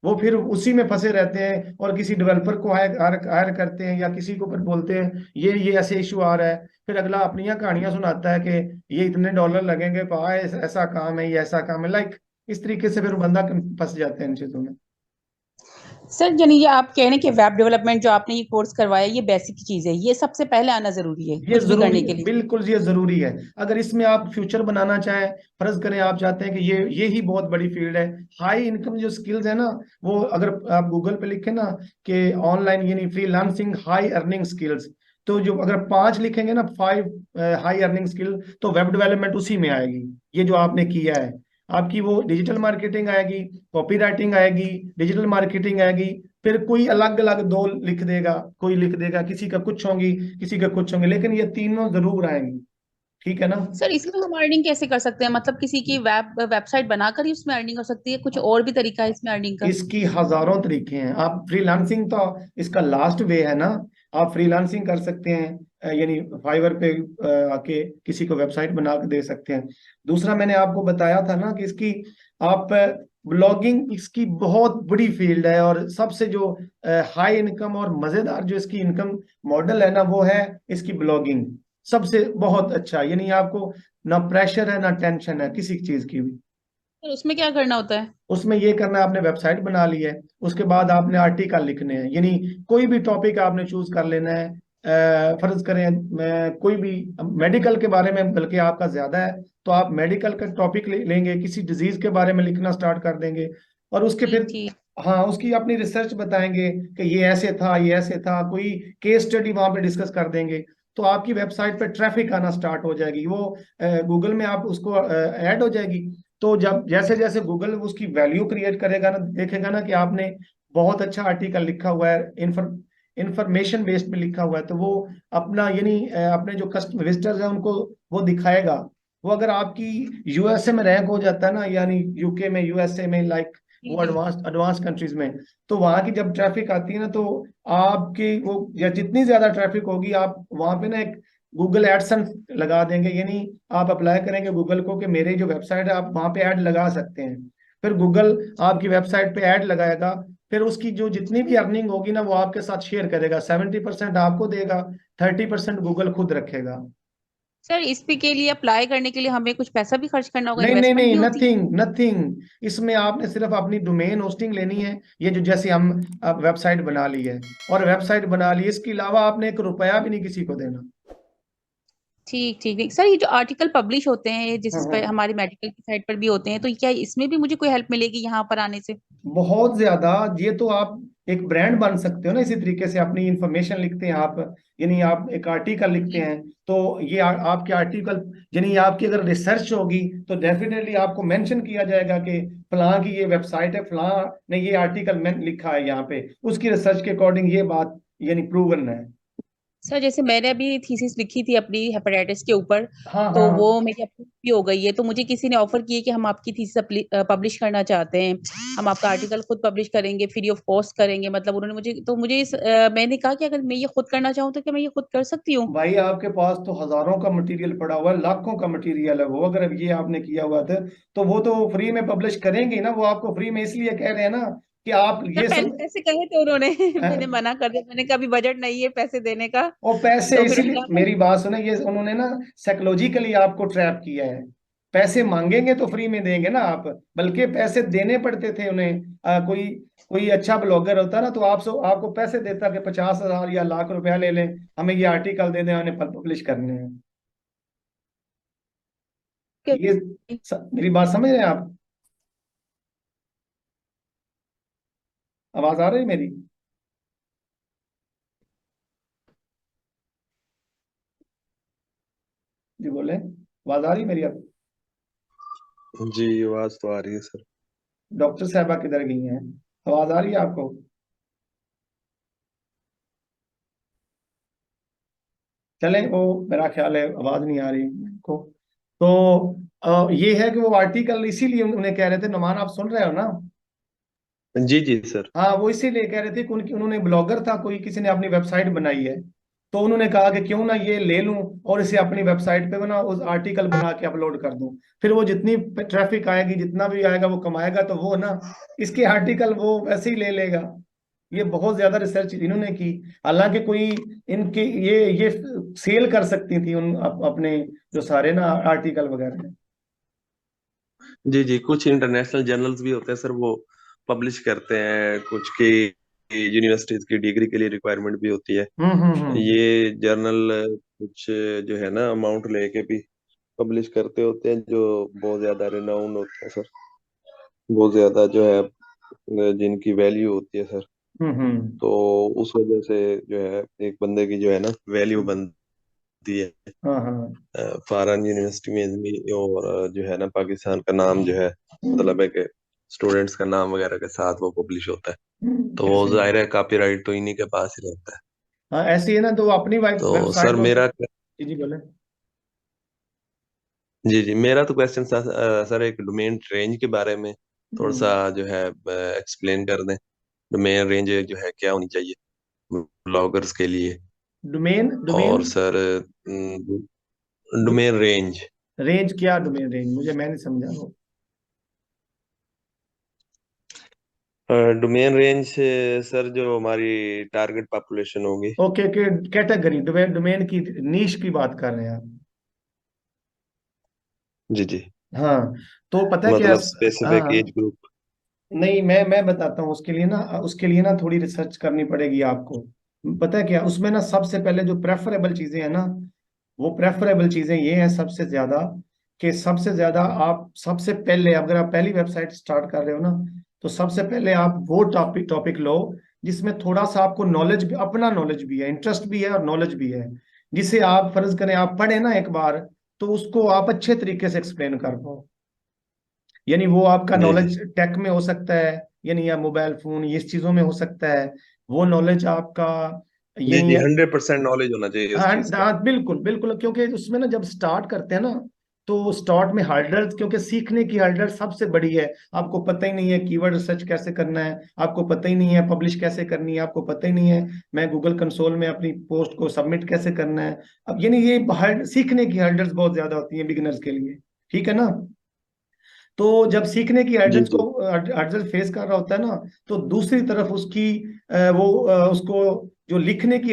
वो फिर उसी में फंसे रहते हैं और किसी डेवलपर को हायर करते हैं या किसी को फिर बोलते हैं ये ऐसे इशू आ रहा है, फिर अगला अपनी कहानियां सुनाता है कि ये इतने डॉलर लगेंगे, ऐसा काम है, ये ऐसा काम है, लाइक इस तरीके से फिर बंदा फंस जाते हैं इन चीजों में। सर यानी ये आप कह रहे हैं कि वेब डेवलपमेंट जो आपने ये कोर्स करवाया ये बेसिक चीज है, ये सबसे पहले आना जरूरी है ये कुछ भी जरूरी करने है, के लिए। बिल्कुल ये जरूरी है। अगर इसमें आप फ्यूचर बनाना चाहें, फर्ज करें आप चाहते हैं कि ये ही बहुत बड़ी फील्ड है, हाई इनकम जो स्किल्स है ना, वो अगर आप गूगल पे लिखें ना कि ऑनलाइन यानी फ्रीलांसिंग हाई अर्निंग स्किल्स, तो जो अगर 5 लिखेंगे ना, 5 हाई अर्निंग स्किल, तो वेब डेवलपमेंट उसी में आएगी। ये जो आपने किया है, आपकी वो डिजिटल मार्केटिंग आएगी, कॉपी राइटिंग आएगी, डिजिटल मार्केटिंग आएगी, फिर कोई अलग अलग दो लिख देगा, कोई लिख देगा, किसी का कुछ होंगी, किसी का कुछ होंगे, लेकिन ये तीनों जरूर आएंगी, ठीक है ना। सर इसमें हम अर्निंग कैसे कर सकते हैं, मतलब किसी की वेबसाइट बनाकर ही उसमें अर्निंग हो सकती है, कुछ और भी तरीका है इसमें अर्निंग का? इसकी हजारों तरीके हैं, आप फ्रीलांसिंग तो इसका लास्ट वे है ना, आप फ्रीलांसिंग कर सकते हैं, यानी फाइवर पे आके किसी को वेबसाइट बना के दे सकते हैं। दूसरा मैंने आपको बताया था ना कि इसकी आप ब्लॉगिंग इसकी बहुत बड़ी फील्ड है, और सबसे जो हाई इनकम और मजेदार जो इसकी इनकम मॉडल है ना, वो है इसकी ब्लॉगिंग, सबसे बहुत अच्छा, यानी आपको ना प्रेशर है ना टेंशन है किसी चीज की भी। सर उसमें क्या करना होता है? उसमें ये करना है, आपने वेबसाइट बना ली है, उसके बाद आपने आर्टिकल लिखने हैं, यानी कोई भी टॉपिक आपने चूज कर लेना है, फर्ज करें मैं कोई भी मेडिकल के बारे में, बल्कि आपका ज्यादा है तो आप मेडिकल का टॉपिक लेंगे, किसी डिजीज के बारे में लिखना स्टार्ट कर देंगे, और उसके फिर ठीक। हाँ उसकी अपनी रिसर्च बताएंगे कि ये ऐसे था, ये ऐसे था, कोई केस स्टडी वहां पे डिस्कस कर देंगे। तो आपकी वेबसाइट पे ट्रैफिक आना स्टार्ट हो जाएगी, वो गूगल में आप उसको ऐड हो जाएगी। तो जब जैसे जैसे गूगल उसकी वैल्यू क्रिएट करेगा ना, देखेगा ना कि आपने बहुत अच्छा आर्टिकल लिखा हुआ है, इंफॉर्मेशन बेस्ड में लिखा हुआ है, तो वो अपना यानी अपने जो कस्टमर विजिटर्स हैं उनको वो दिखाएगा। वो अगर आपकी यूएसए में रैंक हो जाता है ना, यानी यूके में, यूएसए में, लाइक वो एडवांस एडवांस कंट्रीज में, तो वहां की जब ट्रैफिक आती है ना, तो आपकी वो या जितनी ज्यादा ट्रैफिक होगी, आप वहां पे ना एक गूगल एडसेंस लगा देंगे, यानी आप अप्लाई करेंगे गूगल को कि मेरी जो वेबसाइट है आप वहां पे ऐड लगा सकते हैं। फिर गूगल आपकी वेबसाइट पे ऐड लगाएगा, फिर उसकी जो जितनी भी अर्निंग होगी ना वो आपके साथ शेयर करेगा, 70% आपको देगा, 30% गूगल खुद रखेगा। सर इसपे के लिए अप्लाई करने के लिए हमें कुछ पैसा भी खर्च करना होगा, नहीं नहीं इन्वेस्टमेंट नहीं, भी होती है? नथिंग नथिंग, इसमें आपने सिर्फ अपनी डोमेन होस्टिंग लेनी है, ये जो जैसे हम वेबसाइट बना ली है, और वेबसाइट बना ली, इसके अलावा आपने 1 रुपया भी नहीं किसी को देना। ठीक ठीक ठीक। सर ये जो आर्टिकल पब्लिश होते हैं, ये जिस हाँ पर हमारी मेडिकल की साइट पर भी होते हैं, तो क्या इसमें भी मुझे कोई हेल्प मिलेगी यहाँ पर आने से? बहुत ज्यादा, ये तो आप एक ब्रांड बन सकते हो ना, इसी तरीके से अपनी इंफॉर्मेशन लिखते हैं आप, यानी आप एक आर्टिकल लिखते जी। हैं, तो ये आपके आर्टिकल, यानी आपकी अगर रिसर्च होगी तो डेफिनेटली आपको मेंशन किया जाएगा कि फलां की ये वेबसाइट है, फलां ने ये आर्टिकल में लिखा है यहाँ पे, उसकी रिसर्च के अकॉर्डिंग ये बात यानी प्रूवन है। सर जैसे मैंने अभी थीसिस लिखी थी अपनी हेपेटाइटिस के ऊपर, हाँ तो हाँ। वो मेरी अप्रूव भी हो गई है। तो मुझे किसी ने ऑफर किया कि हम आपकी थीसिस पब्लिश करना चाहते हैं, हम आपका आर्टिकल खुद पब्लिश करेंगे, फ्री ऑफ कॉस्ट करेंगे। मतलब उन्होंने मुझे, तो मुझे मैंने कहा कि अगर मैं ये खुद करना चाहूँ तो क्या मैं ये खुद कर सकती हूँ? भाई आपके पास तो हजारों का मटेरियल पड़ा हुआ है, लाखों का मटेरियल है, वो अगर अब ये आपने किया हुआ था तो वो तो फ्री में पब्लिश करेंगे ना, वो आपको फ्री में इसलिए कह रहे हैं ना कि आप सर ये पहले सब पैसे कहे थे उन्होंने मैंने अ, मना कर दिया, मैंने कहा अभी बजट नहीं है पैसे देने का। वो पैसे तो फिर इसीलिए, उन्होंने मेरी बात सुने, ये उन्होंने ना साइकोलॉजिकली आपको ट्रैप किया है। पैसे मांगेंगे तो फ्री में देंगे ना आप, बल्कि पैसे देने पड़ते थे उन्हें। कोई कोई अच्छा ब्लॉगर होता ना तो आपको पैसे देता कि 50,000 या लाख रुपया ले लें, हमें ये आर्टिकल दे दें, उन्हें पब्लिश करने हैं। ये मेरी बात समझ रहे हैं आप? आवाज आ रही है मेरी? जी बोले, आवाज आ रही है मेरी अब? जी आवाज तो आ रही है सर। डॉक्टर साहबा किधर गई हैं? आवाज आ रही है आपको? चले, वो मेरा ख्याल है आवाज नहीं आ रही को। तो ये है कि वो आर्टिकल इसीलिए उन्हें कह रहे थे, नुमान आप सुन रहे हो ना? जी जी सर। हाँ वो इसीलिए कह रहे थे कि उन्होंने ब्लॉगर था कोई, किसी ने अपनी वेबसाइट बनाई है, तो उन्होंने कहा कि क्यों ना ये ले लूं और इसे अपनी वेबसाइट पे बना, उस आर्टिकल बना के अपलोड कर दूं, फिर वो जितनी ट्रैफिक आएगी, जितना भी आएगा वो कमाएगा, तो वो ना इसके आर्टिकल वो वैसे ही ले लेगा। ये बहुत ज्यादा रिसर्च इन्होंने की, हालांकि कोई इनके ये सेल कर सकती थी उन अपने जो सारे ना आर्टिकल वगैरह हैं। जी जी, कुछ इंटरनेशनल जर्नल्स भी होते हैं सर, वो पब्लिश करते हैं, कुछ की यूनिवर्सिटीज की डिग्री के लिए रिक्वायरमेंट भी होती है। हम्म। ये जर्नल कुछ जो है ना अमाउंट लेके भी पब्लिश करते होते हैं, जो बहुत ज्यादा रिनाउंड होते हैं सर, बहुत ज्यादा जो है जिनकी वैल्यू होती है सर। हम्म। तो उस वजह से जो है एक बंदे की जो है ना वैल्यू बनती है हाँ हाँ। फॉरेन यूनिवर्सिटी में भी, और जो है ना पाकिस्तान का नाम जो है, मतलब है कि स्टूडेंट्स का नाम वगैरह के साथ वो पब्लिश होता है। तो वो ऐसे ही। जाहिर है कॉपीराइट तो इन्हीं के पास ही रहता है। हाँ ऐसे ही है ना, तो वो अपनी तो सर वेबसाइट को। मेरा, जी जी बोले। जी जी मेरा तो क्वेश्चन था सर एक डोमेन रेंज के बारे में थोड़ा सा जो है एक्सप्लेन कर दें। डोमेन रेंज जो है क्या होनी चाहिए ब्लॉगर्स के लिए? डोमेन डोमेन और सर डोमेन रेंज, रेंज क्या? डोमेन रेंज मुझे, मैं नहीं समझा वो। डोमेन रेंज सर जो हमारी टारगेट पॉपुलेशन होगी। ओके के कैटेगरी, डोमेन डोमेन की नीश की बात कर रहे हैं आप? जी जी, हाँ, तो पता है क्या? मतलब स्पेसिफिक हाँ, एज ग्रुप। नहीं मैं बताता हूँ, उसके लिए ना थोड़ी रिसर्च करनी पड़ेगी आपको। पता है क्या, उसमें ना सबसे पहले जो प्रेफरेबल चीजें हैं ना, वो प्रेफरेबल चीजें ये हैं सबसे ज्यादा, कि सबसे ज्यादा आप सबसे पहले अगर आप पहली वेबसाइट स्टार्ट कर रहे हो ना, तो सबसे पहले आप वो टॉपिक लो जिसमें थोड़ा सा आपको नॉलेज भी, अपना नॉलेज भी है, इंटरेस्ट भी है और नॉलेज भी है, जिसे आप फर्ज करें आप पढ़े ना एक बार, तो उसको आप अच्छे तरीके से एक्सप्लेन कर पाओ। यानी वो आपका जी जी नॉलेज टेक में हो सकता है, यानी या मोबाइल फोन ये इस चीजों में हो सकता है, वो नॉलेज आपका जी यानी। जी 100% नॉलेज होना चाहिए उस हाँ चीज का। हाँ, बिल्कुल बिल्कुल, क्योंकि उसमें ना जब स्टार्ट करते हैं ना, तो स्टार्ट में हर्डल, क्योंकि सीखने की हर्डल सबसे बड़ी है। आपको पता ही नहीं है कीवर्ड रिसर्च कैसे करना है, आपको पता ही नहीं है पब्लिश कैसे करनी है, आपको पता ही नहीं है मैं गूगल कंसोल में अपनी पोस्ट को सबमिट कैसे करना है। अब यानी ये सीखने की हर्डल्स बहुत ज्यादा होती हैं बिगिनर्स के लिए, ठीक है ना। तो जब सीखने की जी हर्डल्स को जी हर्डल फेस कर रहा होता है ना, तो दूसरी तरफ उसकी उसको जो लिखने की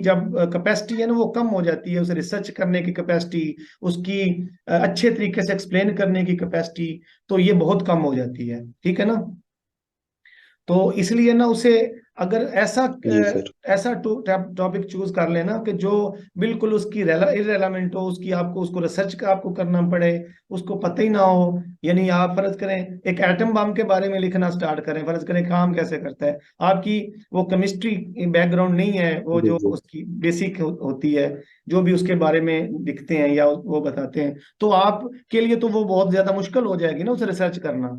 जब कैपेसिटी है ना वो कम हो जाती है, उसे रिसर्च करने की कैपेसिटी, उसकी अच्छे तरीके से एक्सप्लेन करने की कैपेसिटी, तो ये बहुत कम हो जाती है, ठीक है ना। तो इसलिए ना उसे अगर जी सर। ऐसा टॉपिक चूज कर लेना कि जो बिल्कुल उसकी इरेलेवेंट हो, उसकी आपको उसको रिसर्च का आपको करना पड़े, उसको पता ही ना हो। यानी आप फर्ज करें एक एटम बम के बारे में लिखना स्टार्ट करें, फर्ज करें काम कैसे करता है, आपकी वो केमिस्ट्री बैकग्राउंड नहीं है, वो जी जो जी उसकी बेसिक होती है, जो भी उसके बारे में लिखते हैं या वो बताते हैं, तो आपके लिए तो वो बहुत ज्यादा मुश्किल हो जाएगी ना उसे रिसर्च करना।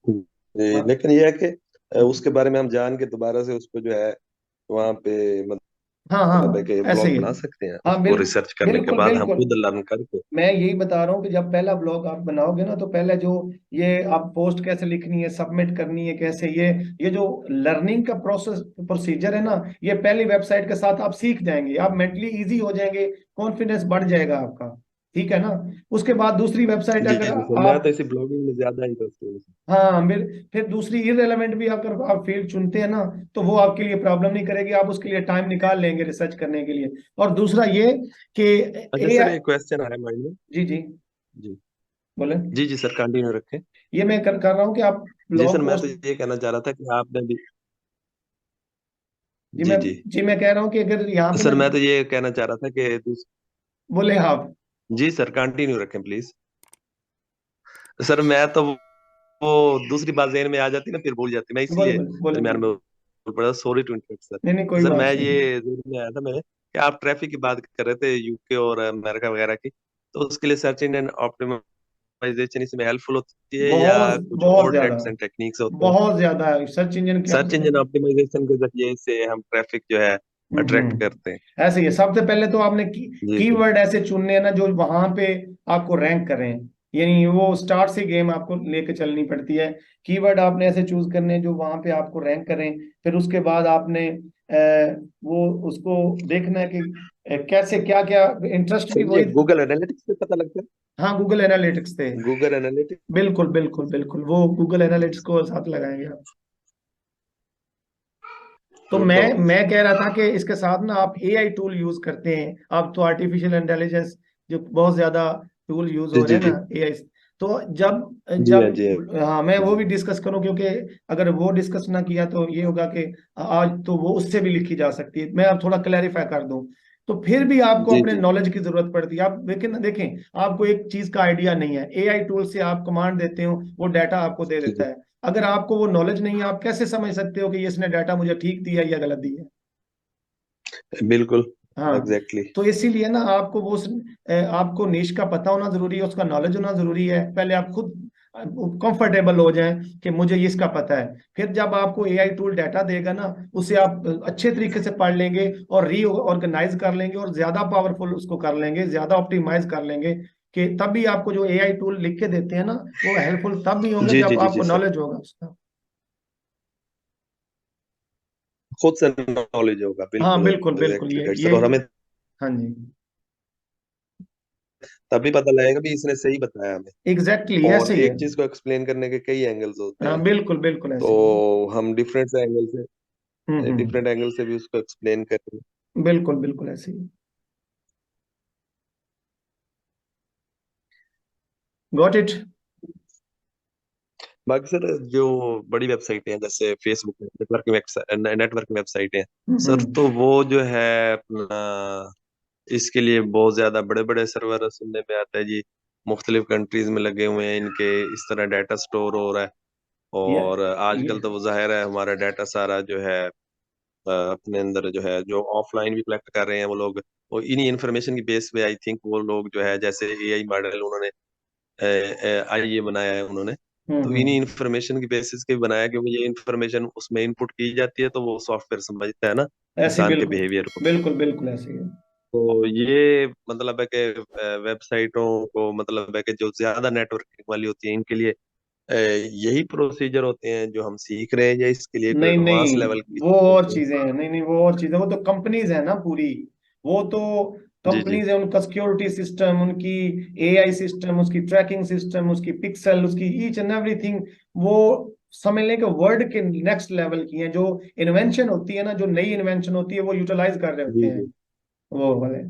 जी, हाँ लेकिन ये है कि उसके बारे में हम जान के दोबारा से उसको जो है वहां पे हाँ मतलब है हाँ, कि ऐसे ब्लॉग ही है। बना सकते हैं हाँ उसको रिसर्च करने के बिल्कुल बाद हम बिल्कुल, खुद लर्न करके। मैं यही बता रहा हूँ कि जब पहला ब्लॉग आप बनाओगे ना, तो पहले जो ये आप पोस्ट कैसे लिखनी है, सबमिट करनी है कैसे, ये जो लर्निंग का प्रोसीजर है ना, ये पहली वेबसाइट के साथ आप सीख जाएंगे, आप मेंटली इजी हो जाएंगे, कॉन्फिडेंस बढ़ जाएगा आपका, ठीक है ना। उसके बाद दूसरी वेबसाइट जी अगर जी सर, मैं आप, तो इसी ब्लॉगिंग में ज्यादा इंटरेस्ट हूँ। हाँ फिर दूसरी इररेलेवेंट भी अगर आप फील्ड चुनते हैं ना, तो वो आपके लिए प्रॉब्लम नहीं करेगी, आप उसके लिए टाइम निकाल लेंगे रिसर्च करने के लिए। और दूसरा ये कि अच्छा ए, सर, एक क्वेश्चन आया माइंड में। जी जी, जी बोले। जी जी सर, कंटिन्यू रखें। ये मैं कर रहा हूँ कि आप जी सर, ब्लॉग मैं तो पोस्ट, ये कहना चाह रहा था कि आपने भी। जी जी मैं जी जी मैं कह रहा हूँ कि अगर यहाँ पे ना, सर, मैं तो ये कहना चाह रहा था कि बोले आप, जी सर, कंटिन्यू रखें प्लीज। सर मैं तो वो दूसरी बात ज़हन में आ जाती ना, फिर भूल जाती, मैं बोले इसलिए बोले बोले दरमियान में बोले। बोल पड़ा। Sorry to interrupt sir. नहीं नहीं, कोई सर बात मैं नहीं। ये ज़हन में आया था मेरे कि आप ट्रैफिक की बात कर रहे थे यूके और अमेरिका वगैरह की, तो उसके लिए सर्च इंजन ऑप्टिमाइजेशन इसमें हेल्पफुल होती है या बहुत कुछ बहुत और ज्यादा, टिप्स एंड टेक्निक्स होते हैं? बहुत ज्यादा सर्च इंजन क्या सर्च इंजन ऑप्टिमाइजेशन के जरिए से हम ट्रैफिक जो है अट्रैक्ट करते हैं। ऐसे ही है। सबसे पहले तो आपने जी सर। कीवर्ड ऐसे चुनने हैं ना जो वहां पे आपको रैंक करें, यानी वो स्टार्ट से गेम आपको लेके चलनी पड़ती है। कीवर्ड आपने ऐसे चूज करने हैं जो वहां पे आपको रैंक करें। फिर उसके बाद आपने वो उसको देखना है कि कैसे क्या क्या, इंटरेस्ट भी सर ये वही। गूगल एनालिटिक्स से पता लगता हाँ गूगल एनालिटिक्स थे, है? Google analytics. बिल्कुल बिल्कुल बिल्कुल, वो गूगल एनालिटिक्स को साथ लगाएंगे आप। तो तो मैं कह रहा था कि इसके साथ ना आप एआई टूल यूज करते हैं, आप तो आर्टिफिशियल इंटेलिजेंस जो बहुत ज्यादा टूल यूज जी हो रहे जी हैं जी ना, एआई। तो जब जी हाँ जब जी हाँ हाँ मैं वो जी भी डिस्कस करूं, क्योंकि अगर वो डिस्कस ना किया तो ये होगा कि आज तो वो उससे भी लिखी जा सकती है, मैं अब थोड़ा क्लैरिफाई कर दूं। तो फिर भी आपको जी अपने जी नॉलेज की जरूरत पड़ती है। आप लेकिन देखें, आपको एक चीज का आइडिया नहीं है, एआई टूल से आप कमांड देते हो, वो डाटा आपको दे जी देता जी है। अगर आपको वो नॉलेज नहीं है, आप कैसे समझ सकते हो कि ये इसने डाटा मुझे ठीक दिया या गलत दिया। बिल्कुल। हाँ, एग्जैक्टली। तो इसीलिए ना आपको आपको निश का पता होना जरूरी है, उसका नॉलेज होना जरूरी है। पहले आप खुद कंफर्टेबल हो जाएं कि मुझे ये इसका पता है, फिर जब आपको एआई टूल डाटा देगा ना, उसे आप अच्छे तरीके से पढ़ लेंगे और रीऑर्गेनाइज कर लेंगे और ज्यादा पावरफुल उसको कर लेंगे, ज्यादा ऑप्टिमाइज कर लेंगे, कि तब भी आपको जो एआई टूल लिख के देते हैं ना, वो हेल्पफुल तब भी होंगे जी जी जब जी आपको जी सर, नॉलेज होगा उसका। खुद से नॉलेज होगा, हाँ बिल्कुल बिल्कुल बिल्कुल, एग्जैक्टली राइट ये सर। और हमें हाँ जी, तभी पता लगेगा भी इसने सही बताया हमें। एग्जैक्टली और ऐसे ही है। एक चीज को एक्सप्लेन करने के कई एंगल्स होते हाँ हैं, बिल्कुल बिल्कुल तो ऐसे ही है। हम हम्म, डिफरेंट एंगल से भी उसको एक्सप्लेन करेंगे। बिल्कुल बिल्कुल ऐसे ही। Got it. बाकी सर जो बड़ी वेबसाइटें हैं जैसे फेसबुक नेटवर्क वेबसाइटें हैं सर, हम्म, तो वो जो है अपना इसके लिए बहुत ज्यादा बड़े बड़े सर्वर सुनने में आता है जी। मुख्तलिफ कंट्रीज में लगे हुए हैं, इनके इस तरह डाटा स्टोर हो रहा है। और आजकल तो वो जाहिर है हमारा डाटा सारा जो है अपने अंदर जो है, जो ऑफलाइन भी कलेक्ट कर रहे हैं वो लोग, वो इन्हीं इंफॉर्मेशन की बेस पे आई थिंक वो लोग जो है, जैसे एआई मॉडल उन्होंने आई बनाया है उन्होंने, तो इन्हीं इंफॉर्मेशन की बेसिस पे बनाया कि वो ये इंफॉर्मेशन उसमें इनपुट की जाती है, तो वो सॉफ्टवेयर समझता है ना ऐसे इंसान के बिल्कुल बिहेवियर को। बिल्कुल बिल्कुल ऐसे ही है। तो ये मतलब है कि वेबसाइटों को मतलब है कि जो ज्यादा नेटवर्किंग वाली होती है इनके लिए यही प्रोसीजर होते हैं जो हम सीख रहे हैं, या इसके लिए कोई नहीं एडवांस नहीं, लेवल की वो और चीजें हैं? चीजें हैं, नहीं नहीं वो और चीजें, वो तो कंपनीज है ना पूरी, वो तो जी जी कंपनीज है, उनका सिक्योरिटी सिस्टम, उनकी एआई सिस्टम, उसकी ट्रैकिंग सिस्टम, उसकी पिक्सल, उसकी ईच एंड एवरीथिंग, वो समझ लें कि वर्ल्ड के नेक्स्ट लेवल की है। जो इन्वेंशन होती है ना, जो नई इन्वेंशन होती है, वो यूटिलाइज कर रहे होते जी हैं जी। वो वाले।